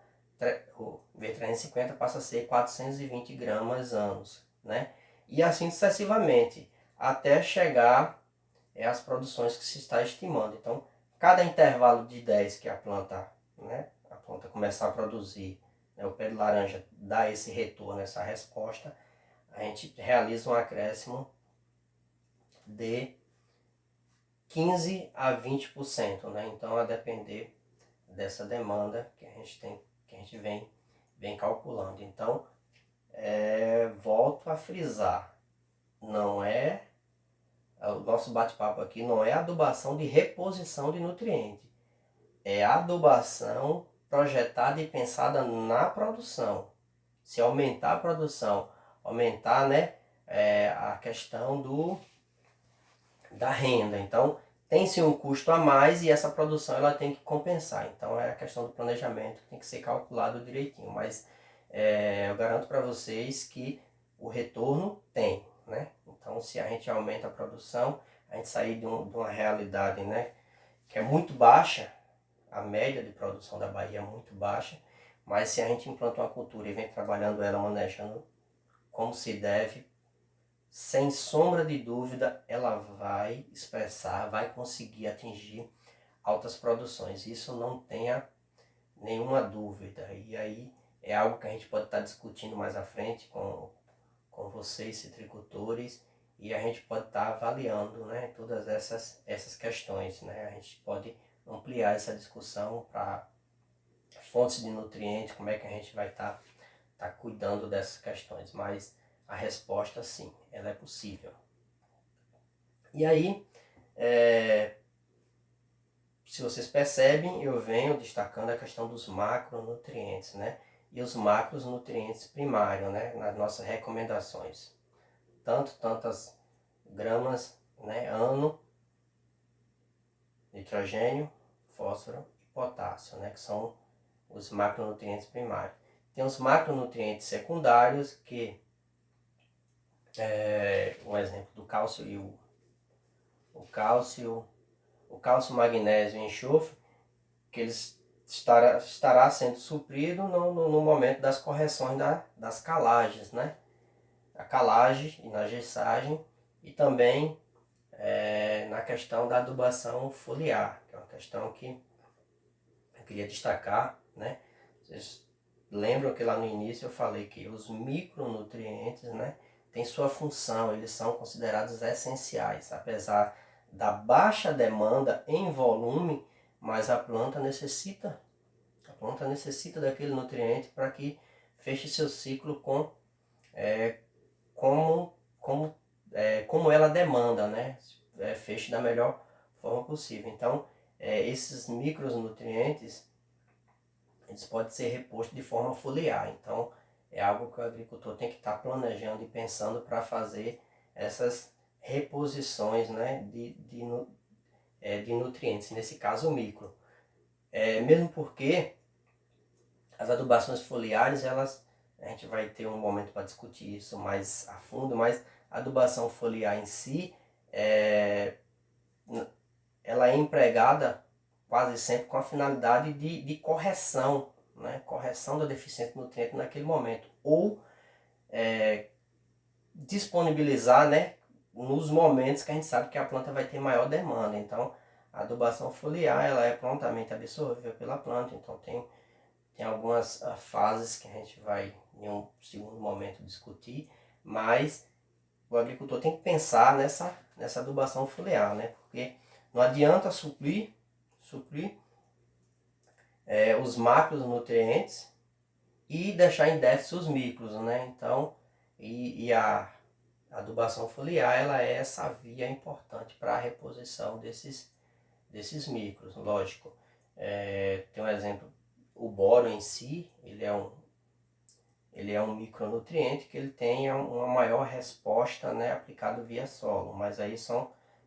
passa a ser 420 gramas anos, né? E assim sucessivamente, até chegar às produções que se está estimando. Então, cada intervalo de 10 que a planta começar a produzir, né, o pé de laranja dá esse retorno, essa resposta, a gente realiza um acréscimo de 15 a 20%, né? Então, a depender dessa demanda que a gente tem, que a gente vem calculando. Então, volto a frisar, não é o nosso bate-papo aqui, não é adubação de reposição de nutriente, é adubação projetada e pensada na produção. Se aumentar a produção, aumentar, né, a questão da renda. Então, tem-se um custo a mais e essa produção ela tem que compensar. Então, é a questão do planejamento que tem que ser calculado direitinho. Mas eu garanto para vocês que o retorno tem, né? Então, se a gente aumenta a produção, a gente sair de uma realidade, né, que é muito baixa, a média de produção da Bahia é muito baixa, mas se a gente implanta uma cultura e vem trabalhando ela, manejando como se deve, sem sombra de dúvida, ela vai expressar, vai conseguir atingir altas produções. Isso não tenha nenhuma dúvida. E aí é algo que a gente pode estar discutindo mais à frente com vocês, citricultores, e a gente pode estar avaliando, né, todas essas questões. Né? A gente pode ampliar essa discussão para fontes de nutrientes, como é que a gente vai estar cuidando dessas questões. Mas a resposta, sim, ela é possível. E aí, se vocês percebem, eu venho destacando a questão dos macronutrientes, né? E os macronutrientes primários, né? Nas nossas recomendações. Tantas gramas, né? Ano, nitrogênio, fósforo e potássio, né? Que são os macronutrientes primários. Tem os macronutrientes secundários que um exemplo do cálcio e o cálcio, magnésio e enxofre, que eles estará sendo suprido no momento das correções das calagens, né? A calagem e na gessagem, e também na questão da adubação foliar, que é uma questão que eu queria destacar, né? Vocês lembram que lá no início eu falei que os micronutrientes, né, têm sua função, eles são considerados essenciais, apesar da baixa demanda em volume, mas a planta necessita daquele nutriente para que feche seu ciclo como ela demanda, né? Feche da melhor forma possível. Então, esses micronutrientes eles podem ser repostos de forma foliar. Então, é algo que o agricultor tem que estar planejando e pensando para fazer essas reposições, né, de nutrientes, nesse caso o micro. Mesmo porque as adubações foliares, a gente vai ter um momento para discutir isso mais a fundo, mas a adubação foliar em si, ela é empregada quase sempre com a finalidade de correção, né? Correção da deficiência de nutriente naquele momento, ou disponibilizar, né, nos momentos que a gente sabe que a planta vai ter maior demanda. Então, a adubação foliar ela é prontamente absorvida pela planta, então tem algumas fases que a gente vai em um segundo momento discutir, mas o agricultor tem que pensar nessa adubação foliar, né? Porque não adianta suprir os macronutrientes e deixar em déficit os micros, né? Então, a adubação foliar ela é essa via importante para a reposição desses micros, lógico. Tem um exemplo, o boro em si, ele é um micronutriente que ele tem uma maior resposta, né, aplicado via solo, mas aí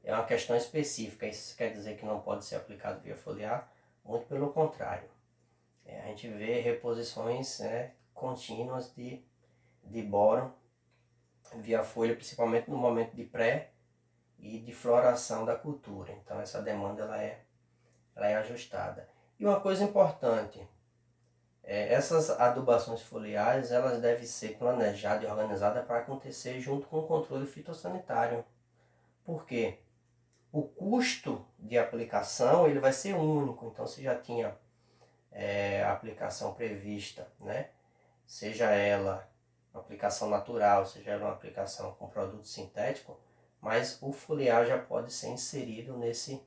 é uma questão específica. Isso quer dizer que não pode ser aplicado via foliar? Muito pelo contrário. A gente vê reposições, né, contínuas de boro via folha, principalmente no momento de pré e de floração da cultura. Então essa demanda ela é ajustada. E uma coisa importante, essas adubações foliares elas devem ser planejadas e organizadas para acontecer junto com o controle fitossanitário. Por quê? O custo de aplicação ele vai ser único, então se já tinha a aplicação prevista, né? Seja ela uma aplicação natural, seja ela uma aplicação com produto sintético, mas o foliar já pode ser inserido nesse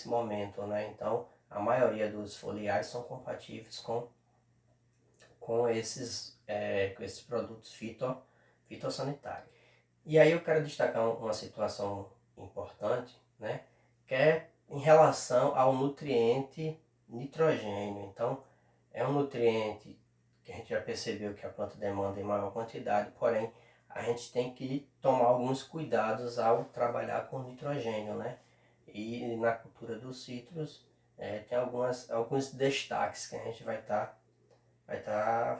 momento, né? Então a maioria dos foliares são compatíveis com esses produtos fitossanitários. E aí eu quero destacar uma situação importante, né, que é em relação ao nutriente nitrogênio. Então, é um nutriente que a gente já percebeu que a planta demanda em maior quantidade, porém, a gente tem que tomar alguns cuidados ao trabalhar com nitrogênio, né? E na cultura dos citros, tem alguns destaques que a gente vai estar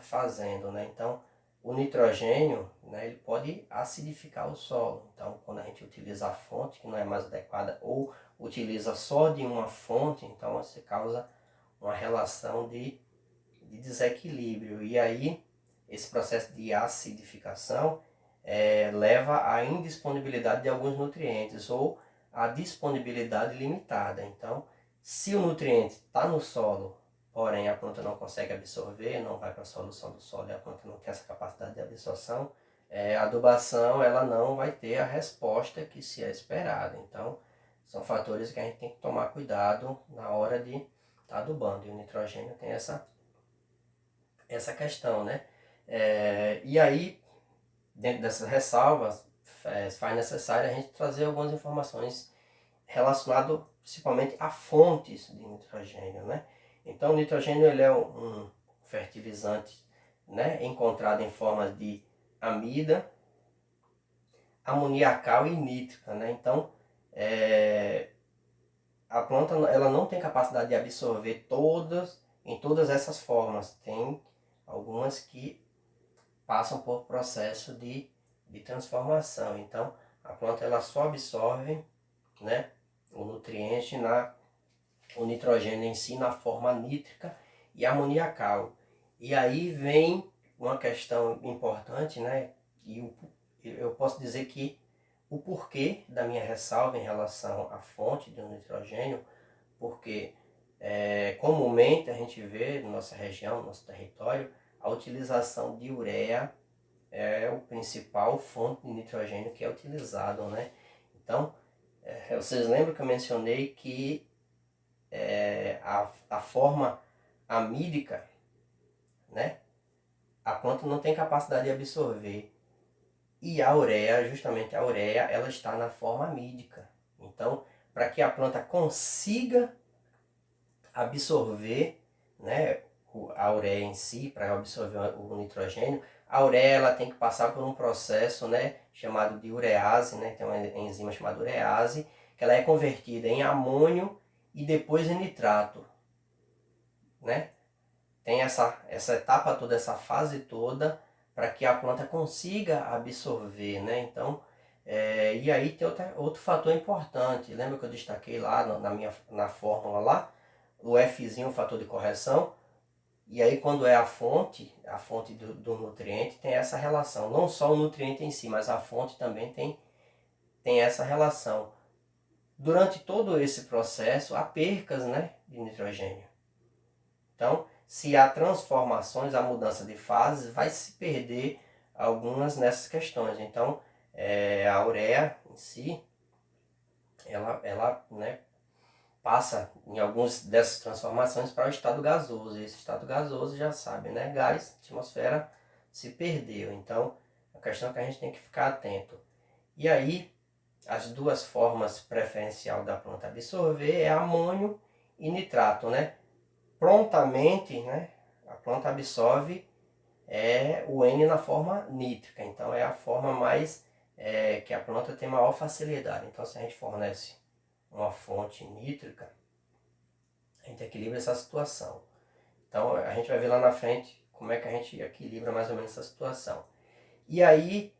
fazendo, né? Então, o nitrogênio, né, ele pode acidificar o solo. Então, quando a gente utiliza a fonte que não é mais adequada ou utiliza só de uma fonte, então você causa uma relação de desequilíbrio. E aí, esse processo de acidificação leva à indisponibilidade de alguns nutrientes ou à disponibilidade limitada. Então, se o nutriente está no solo, porém a planta não consegue absorver, não vai para a solução do solo e a planta não tem essa capacidade de absorção, a adubação ela não vai ter a resposta que se é esperada. Então, são fatores que a gente tem que tomar cuidado na hora de estar adubando. E o nitrogênio tem essa questão, né? E aí, dentro dessas ressalvas, faz necessário a gente trazer algumas informações relacionadas principalmente a fontes de nitrogênio, né? Então, o nitrogênio ele é um fertilizante, né, encontrado em formas de amida, amoniacal e nítrica, né? Então, a planta ela não tem capacidade de absorver em todas essas formas. Tem algumas que passam por processo de transformação. Então, a planta ela só absorve, né, o nutriente, o nitrogênio em si na forma nítrica e amoniacal. E aí vem uma questão importante, né, e eu posso dizer que o porquê da minha ressalva em relação à fonte do nitrogênio, porque comumente a gente vê na nossa região, no nosso território, a utilização de ureia é o principal fonte de nitrogênio que é utilizado, né? Então, vocês lembram que eu mencionei que a forma amídica, né? A planta não tem capacidade de absorver. E a ureia, justamente a ureia, ela está na forma amídica. Então, para que a planta consiga absorver, né, a ureia em si, para absorver o nitrogênio, a ureia ela tem que passar por um processo, né, chamado de urease, né, tem uma enzima chamada urease, que ela é convertida em amônio e depois em nitrato, né? Tem essa etapa toda, essa fase toda, para que a planta consiga absorver, né? Então, e aí tem outro fator importante. Lembra que eu destaquei lá na fórmula lá, o Fzinho, o fator de correção, e aí quando é a fonte do nutriente, tem essa relação. Não só o nutriente em si, mas a fonte também tem essa relação. Durante todo esse processo, há percas, né, de nitrogênio. Então, se há transformações, a mudança de fases, vai se perder algumas nessas questões. Então, a ureia em si, ela né, passa em algumas dessas transformações para o estado gasoso. E esse estado gasoso, já sabe, né? Gás, atmosfera, se perdeu. Então, a questão é que a gente tem que ficar atento. E aí, as duas formas preferencial da planta absorver é amônio e nitrato, né? Prontamente, né, a planta absorve o N na forma nítrica, então é a forma mais que a planta tem maior facilidade. Então, se a gente fornece uma fonte nítrica, a gente equilibra essa situação. Então, a gente vai ver lá na frente como é que a gente equilibra mais ou menos essa situação. E aí,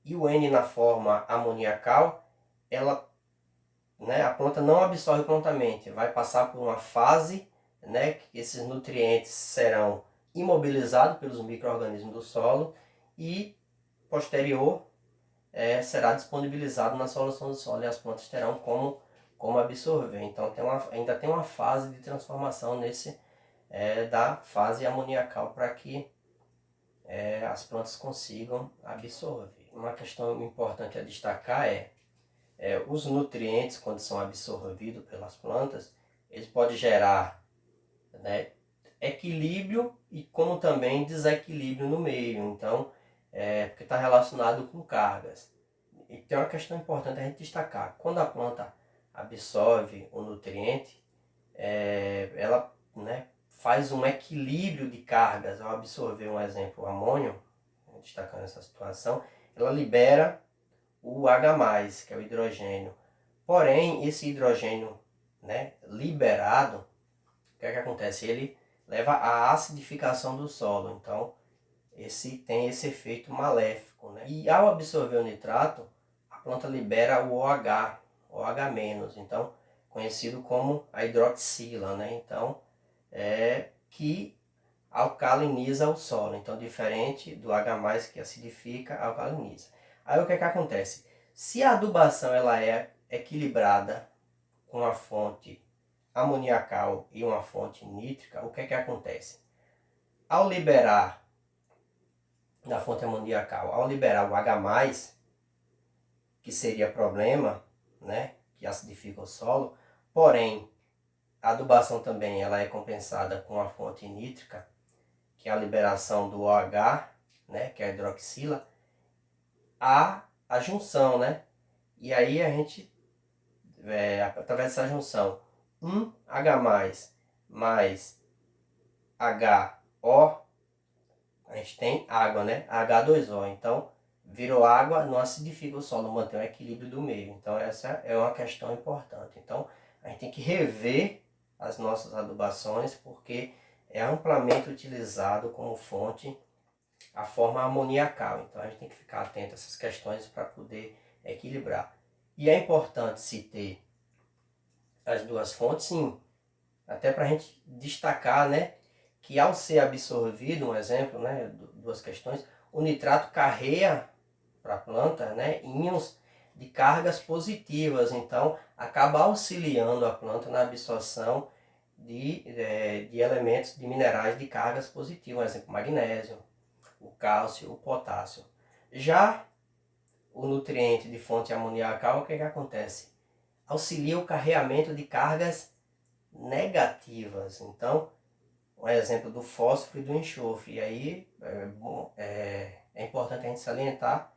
o N na forma amoniacal, a planta não absorve prontamente, vai passar por uma fase, né, que esses nutrientes serão imobilizados pelos micro-organismos do solo e posterior será disponibilizado na solução do solo e as plantas terão como absorver. Então ainda tem uma fase de transformação da fase amoniacal para que as plantas consigam absorver. Uma questão importante a destacar os nutrientes, quando são absorvidos pelas plantas, eles podem gerar, né, equilíbrio e como também desequilíbrio no meio. Então, porque está relacionado com cargas. E tem uma questão importante a gente destacar. Quando a planta absorve o nutriente, ela, né, faz um equilíbrio de cargas. Ao absorver, um exemplo, o amônio, destacando essa situação, ela libera o H+, que é o hidrogênio. Porém, esse hidrogênio, né, liberado, o que é que acontece? Ele leva à acidificação do solo. Então, tem esse efeito maléfico, né? E ao absorver o nitrato, a planta libera o OH, OH-, então, conhecido como a hidroxila, né? Então, que alcaliniza o solo. Então, diferente do H+, que acidifica, alcaliniza. Aí o que é que acontece? Se a adubação ela é equilibrada com uma fonte amoniacal e uma fonte nítrica, o que é que acontece? Ao liberar da fonte amoniacal, ao liberar o H+, que seria problema, né, que acidifica o solo, porém a adubação também ela é compensada com a fonte nítrica, que é a liberação do OH, né, que é a hidroxila, a junção, né? E aí a gente, através dessa junção, H+, mais HO, a gente tem água, né? H2O. Então, virou água, não acidifica o solo, mantém o equilíbrio do meio. Então, essa é uma questão importante. Então, a gente tem que rever as nossas adubações, porque é amplamente utilizado como fonte a forma amoniacal. Então, a gente tem que ficar atento a essas questões para poder equilibrar. E é importante se ter as duas fontes, sim, até para a gente destacar, né, que ao ser absorvido, um exemplo, né, duas questões, o nitrato carrega para a planta, né, íons de cargas positivas, então acaba auxiliando a planta na absorção de elementos, de minerais de cargas positivas, por exemplo, magnésio, o cálcio, o potássio. Já o nutriente de fonte amoniacal, o que acontece? Auxilia o carregamento de cargas negativas. Então, um exemplo do fósforo e do enxofre. E aí é importante a gente salientar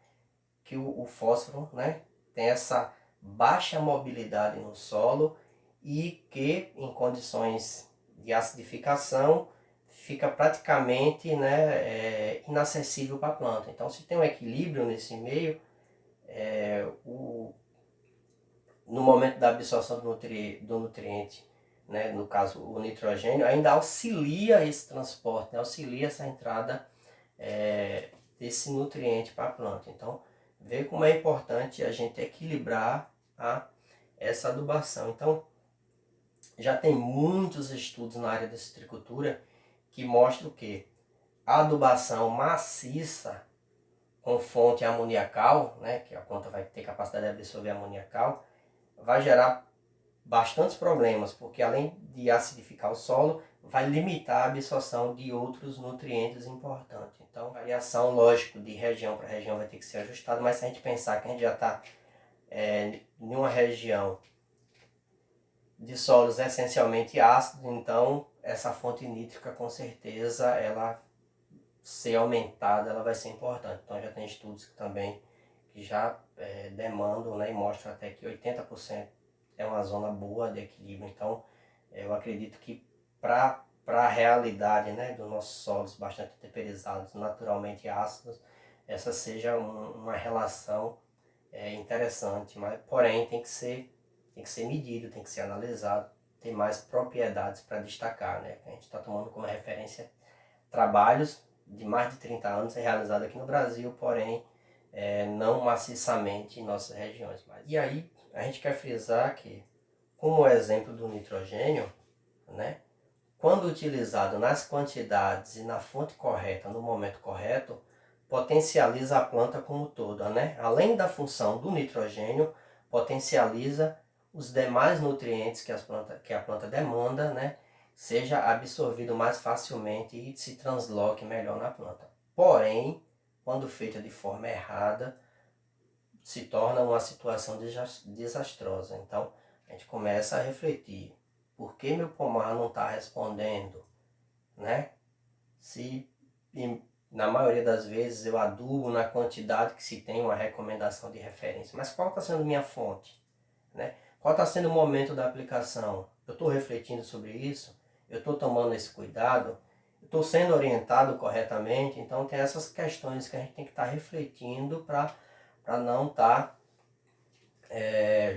que o fósforo, né, tem essa baixa mobilidade no solo e que em condições de acidificação, fica praticamente, né, inacessível para a planta. Então, se tem um equilíbrio nesse meio, no momento da absorção do nutriente, né, no caso o nitrogênio, ainda auxilia esse transporte, né, auxilia essa entrada desse nutriente para a planta. Então, vê como é importante a gente equilibrar essa adubação. Então, já tem muitos estudos na área da citricultura que mostram que a adubação maciça com fonte amoniacal, né, que a planta vai ter capacidade de absorver amoniacal, vai gerar bastantes problemas, porque além de acidificar o solo, vai limitar a absorção de outros nutrientes importantes. Então, variação, lógico, de região para região vai ter que ser ajustada, mas se a gente pensar que a gente já está em uma região de solos essencialmente ácidos, então essa fonte nítrica, com certeza, ela ser aumentada, ela vai ser importante. Então já tem estudos que já demandam, né, e mostram até que 80% é uma zona boa de equilíbrio. Então eu acredito que para a realidade, né, dos nossos solos bastante temperizados, naturalmente ácidos, essa seja uma relação interessante, mas porém tem que ser medido, tem que ser analisado, tem mais propriedades para destacar, né? A gente está tomando como referência trabalhos de mais de 30 anos realizados aqui no Brasil, porém não maciçamente em nossas regiões. E aí a gente quer frisar que, como o exemplo do nitrogênio, né, quando utilizado nas quantidades e na fonte correta, no momento correto, potencializa a planta como toda, né? Além da função do nitrogênio, potencializa os demais nutrientes que a planta demanda, né? Seja absorvido mais facilmente e se transloque melhor na planta. Porém, quando feita de forma errada, se torna uma situação desastrosa. Então, a gente começa a refletir: por que meu pomar não está respondendo, né? Se na maioria das vezes eu adubo na quantidade que se tem uma recomendação de referência, mas qual está sendo minha fonte, né? Qual está sendo o momento da aplicação? Eu estou refletindo sobre isso? Eu estou tomando esse cuidado? Eu estou sendo orientado corretamente? Então tem essas questões que a gente tem que estar refletindo para não estar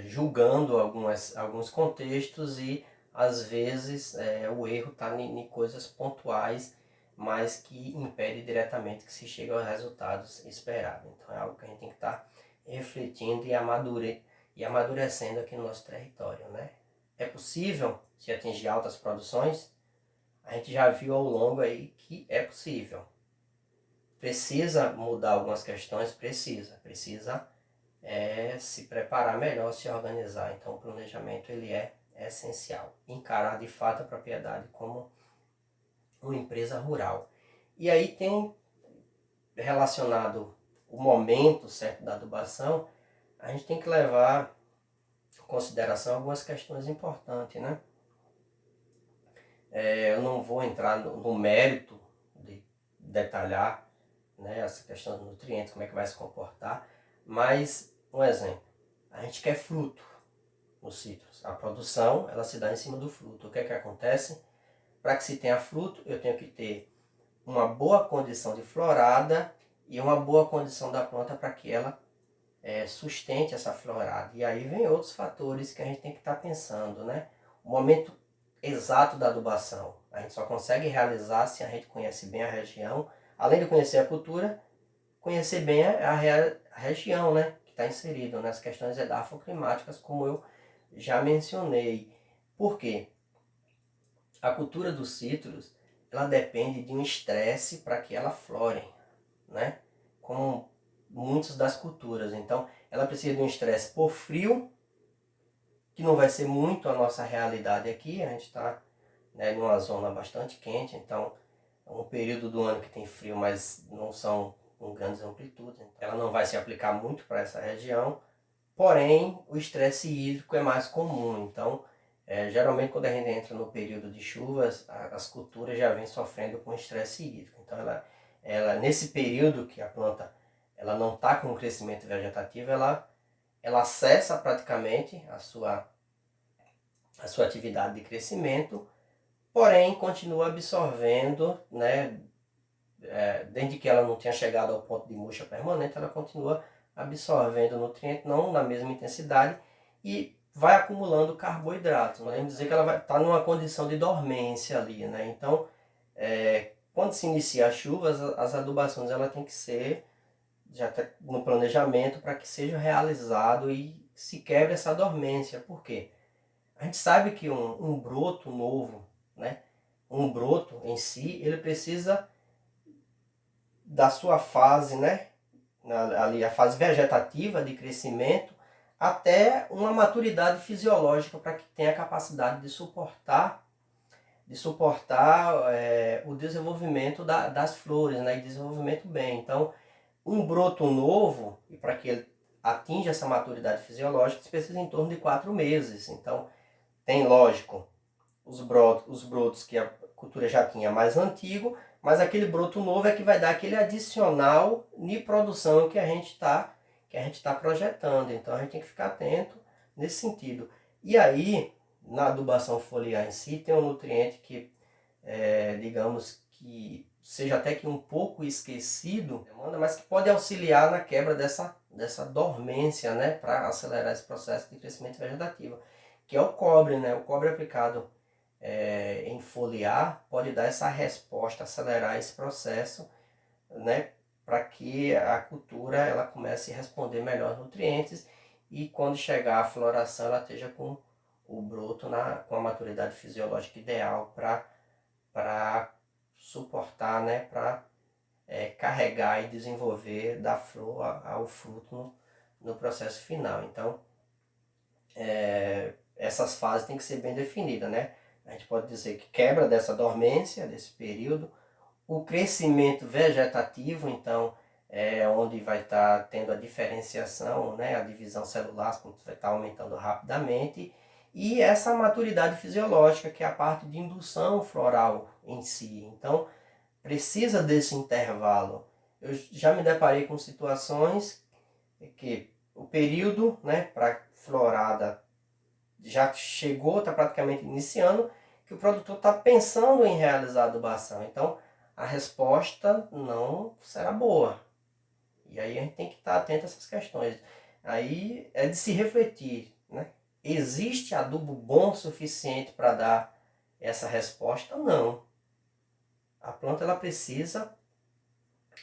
julgando alguns contextos e às vezes o erro está em coisas pontuais, mas que impede diretamente que se chegue aos resultados esperados. Então é algo que a gente tem que estar refletindo e amadurecendo aqui no nosso território, né? É possível se atingir altas produções? A gente já viu ao longo aí que é possível. Precisa mudar algumas questões? Precisa se preparar melhor, se organizar. Então o planejamento ele é essencial. Encarar de fato a propriedade como uma empresa rural. E aí tem relacionado o momento certo da adubação, a gente tem que levar em consideração algumas questões importantes, né? Eu não vou entrar no mérito de detalhar, né, essa questão dos nutrientes, como é que vai se comportar, mas um exemplo: a gente quer fruto nos citros. A produção ela se dá em cima do fruto. O que é que acontece? Para que se tenha fruto, eu tenho que ter uma boa condição de florada e uma boa condição da planta para que ela sustente essa florada. E aí vem outros fatores que a gente tem que estar pensando, né? O momento exato da adubação a gente só consegue realizar se a gente conhece bem a região, além de conhecer a cultura, conhecer bem a região, né, que está inserido nas questões edafoclimáticas, como eu já mencionei. Por quê? A cultura dos citros ela depende de um estresse para que ela flore, né? Como muitas das culturas. Então, ela precisa de um estresse por frio, que não vai ser muito a nossa realidade aqui. A gente está, né, numa zona bastante quente, então é um período do ano que tem frio, mas não são com grandes amplitudes. Então, ela não vai se aplicar muito para essa região, porém o estresse hídrico é mais comum. Então, geralmente quando a gente entra no período de chuvas, as culturas já vêm sofrendo com estresse hídrico. Então, ela nesse período que a planta ela não está com crescimento vegetativo, ela cessa praticamente a sua atividade de crescimento porém continua absorvendo, né? Desde que ela não tenha chegado ao ponto de murcha permanente, ela continua absorvendo nutriente, não na mesma intensidade, e vai acumulando carboidrato. Podemos dizer que ela vai estar numa condição de dormência ali, né? Então, quando se inicia as chuvas, as adubações ela tem que ser já tá no planejamento para que seja realizado e se quebre essa dormência. Por quê? A gente sabe que um broto novo, né? Um broto em si, ele precisa da sua fase, né? Ali a fase vegetativa de crescimento, até uma maturidade fisiológica para que tenha a capacidade de suportar o desenvolvimento das flores, né? E desenvolvimento bem. Então, um broto novo, e para que ele atinja essa maturidade fisiológica, precisa em torno de 4 meses. Então, tem, lógico, os brotos que a cultura já tinha mais antigo, mas aquele broto novo é que vai dar aquele adicional de produção que a gente tá projetando. Então a gente tem que ficar atento nesse sentido. E aí, na adubação foliar em si, tem um nutriente que, digamos que seja até que um pouco esquecido, mas que pode auxiliar na quebra dessa dormência, né, para acelerar esse processo de crescimento vegetativo, que é o cobre, né? O cobre aplicado em foliar pode dar essa resposta, acelerar esse processo, né, para que a cultura ela comece a responder melhor aos nutrientes e quando chegar a floração ela esteja com o broto com a maturidade fisiológica ideal para suportar, né, para carregar e desenvolver da flor ao fruto no processo final. Então, essas fases têm que ser bem definidas, né? A gente pode dizer que quebra dessa dormência, desse período, o crescimento vegetativo, então, é onde vai estar tendo a diferenciação, né? A divisão celular, vai estar aumentando rapidamente, e essa maturidade fisiológica, que é a parte de indução floral em si. Então, precisa desse intervalo. Eu já me deparei com situações que o período, né, para florada já chegou, está praticamente iniciando, que o produtor está pensando em realizar a adubação. Então, a resposta não será boa. E aí a gente tem que estar atento a essas questões. Aí é de se refletir, né? Existe adubo bom o suficiente para dar essa resposta? Não. A planta ela precisa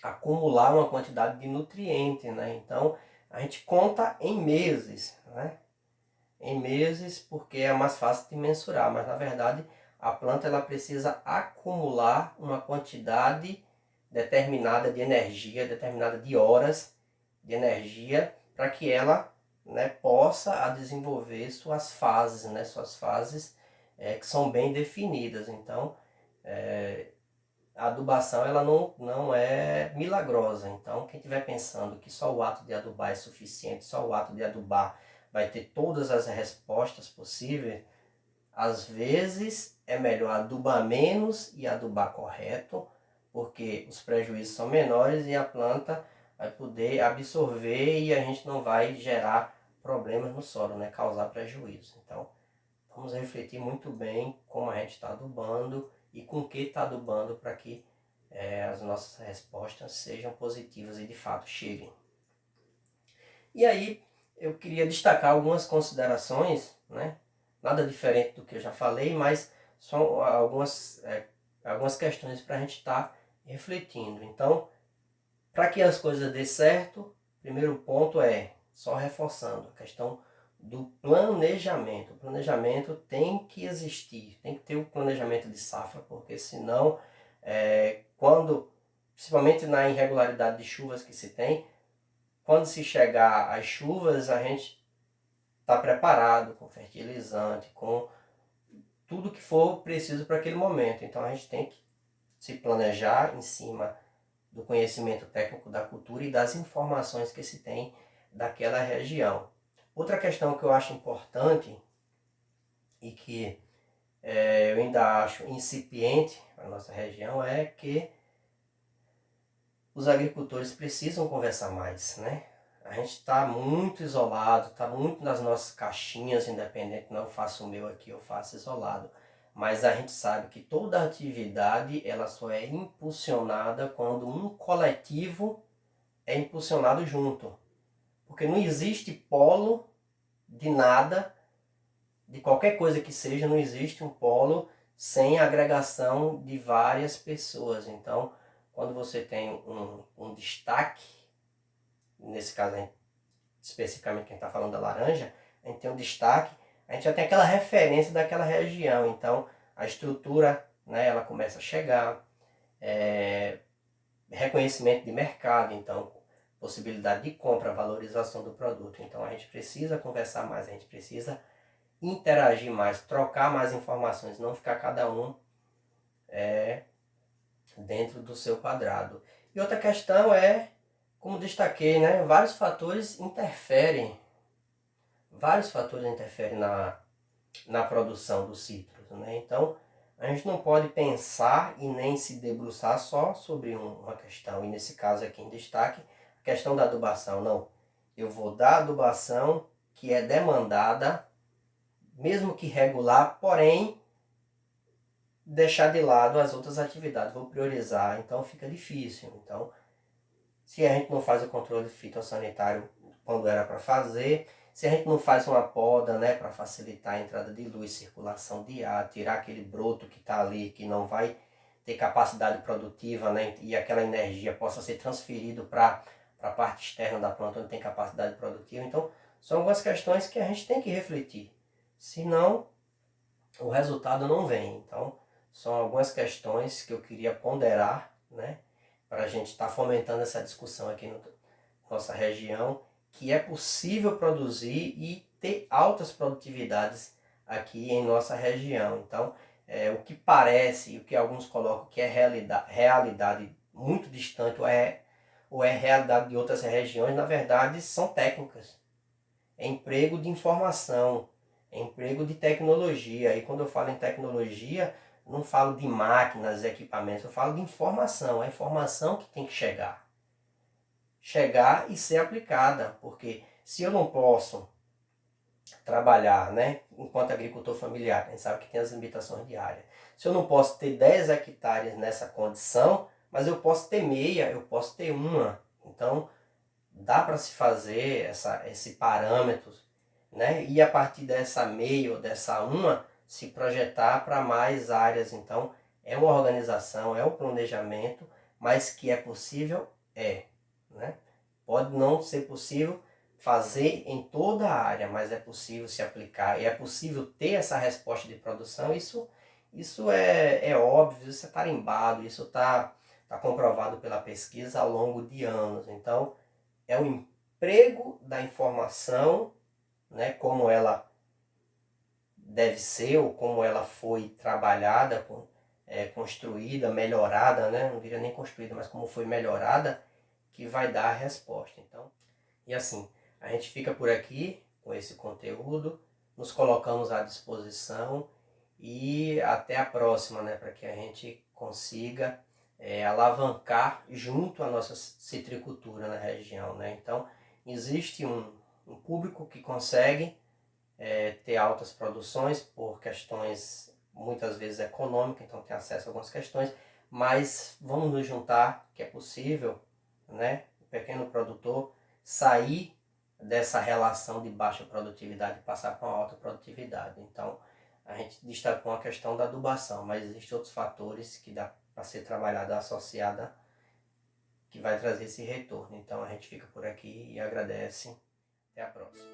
acumular uma quantidade de nutrientes, né? Então, a gente conta em meses, né? Em meses, porque é mais fácil de mensurar, mas na verdade a planta ela precisa acumular uma quantidade determinada de energia, determinada de horas de energia, para que ela, né, possa desenvolver suas fases, né, que são bem definidas. Então, a adubação ela não é milagrosa. Então, quem estiver pensando que só o ato de adubar é suficiente, só o ato de adubar vai ter todas as respostas possíveis, às vezes é melhor adubar menos e adubar correto, porque os prejuízos são menores e a planta vai poder absorver e a gente não vai gerar problemas no solo, né? Causar prejuízo. Então, vamos refletir muito bem como a gente está adubando e com que está adubando para que as nossas respostas sejam positivas e de fato cheguem. E aí eu queria destacar algumas considerações, né? Nada diferente do que eu já falei, mas são algumas questões para a gente estar refletindo. Então, para que as coisas dê certo, o primeiro ponto é, só reforçando, a questão do planejamento. O planejamento tem que existir, tem que ter o planejamento de safra, porque senão, principalmente na irregularidade de chuvas que se tem, quando se chegar às chuvas, a gente está preparado com fertilizante, com tudo que for preciso para aquele momento. Então a gente tem que se planejar em cima do conhecimento técnico da cultura e das informações que se tem daquela região. Outra questão que eu acho importante e que eu ainda acho incipiente para a nossa região é que os agricultores precisam conversar mais, né? A gente está muito isolado, está muito nas nossas caixinhas, independente, não faço o meu aqui, eu faço isolado. mas a gente sabe que toda atividade ela só é impulsionada quando um coletivo é impulsionado junto. Porque não existe polo de nada, de qualquer coisa que seja, não existe um polo sem agregação de várias pessoas. Então, quando você tem um destaque, nesse caso especificamente quem está falando da laranja, a gente tem um destaque, a gente já tem aquela referência daquela região, então a estrutura, né, ela começa a chegar, reconhecimento de mercado, então possibilidade de compra, valorização do produto. Então a gente precisa conversar mais, a gente precisa interagir mais, trocar mais informações, não ficar cada um dentro do seu quadrado. E outra questão é, como destaquei, né, vários fatores interferem na produção dos citros, né? Então a gente não pode pensar e nem se debruçar só sobre uma questão, e nesse caso aqui em destaque, a questão da adubação. Não, eu vou dar a adubação que é demandada, mesmo que regular, porém deixar de lado as outras atividades, vou priorizar, então fica difícil. Então, se a gente não faz o controle fitossanitário quando era para fazer, se a gente não faz uma poda, né, para facilitar a entrada de luz, circulação de ar, tirar aquele broto que está ali, que não vai ter capacidade produtiva, né, e aquela energia possa ser transferido para a parte externa da planta, onde tem capacidade produtiva. Então, são algumas questões que a gente tem que refletir. Senão, o resultado não vem. Então, são algumas questões que eu queria ponderar, né, para a gente estar fomentando essa discussão aqui na nossa região, que é possível produzir e ter altas produtividades aqui em nossa região. Então, o que parece, o que alguns colocam que é realidade muito distante ou é realidade de outras regiões, na verdade são técnicas. É emprego de informação, é emprego de tecnologia. E quando eu falo em tecnologia, não falo de máquinas, equipamentos, eu falo de informação. É a informação que tem que chegar e ser aplicada, porque se eu não posso trabalhar, né, enquanto agricultor familiar, a gente sabe que tem as limitações de área, se eu não posso ter 10 hectares nessa condição, mas eu posso ter meia, eu posso ter uma, então dá para se fazer esse parâmetro, né, e a partir dessa meia ou dessa uma, se projetar para mais áreas. Então é uma organização, é um planejamento, mas que é possível, né? Pode não ser possível fazer em toda a área, mas é possível se aplicar e é possível ter essa resposta de produção. Isso é óbvio, isso é tarimbado, isso está comprovado pela pesquisa ao longo de anos. Então, é o emprego da informação, né, como ela deve ser ou como ela foi trabalhada, construída, melhorada, né? Não diria nem construída, mas como foi melhorada, que vai dar a resposta. Então, e assim, a gente fica por aqui com esse conteúdo, nos colocamos à disposição e até a próxima, né, para que a gente consiga alavancar junto a nossa citricultura na região, né? Então, existe um público que consegue ter altas produções por questões muitas vezes econômicas, então tem acesso a algumas questões, mas vamos nos juntar, que é possível, né, o pequeno produtor sair dessa relação de baixa produtividade e passar para uma alta produtividade. Então, a gente destacou a questão da adubação, mas existem outros fatores que dá para ser trabalhada associada que vai trazer esse retorno. Então, a gente fica por aqui e agradece. Até a próxima.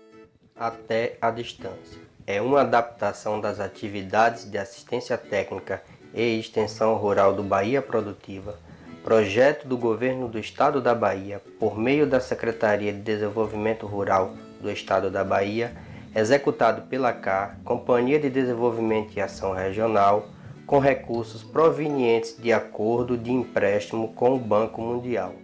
Até a distância. É uma adaptação das atividades de assistência técnica e extensão rural do Bahia Produtiva, projeto do Governo do Estado da Bahia, por meio da Secretaria de Desenvolvimento Rural do Estado da Bahia, executado pela CAR, Companhia de Desenvolvimento e Ação Regional, com recursos provenientes de acordo de empréstimo com o Banco Mundial.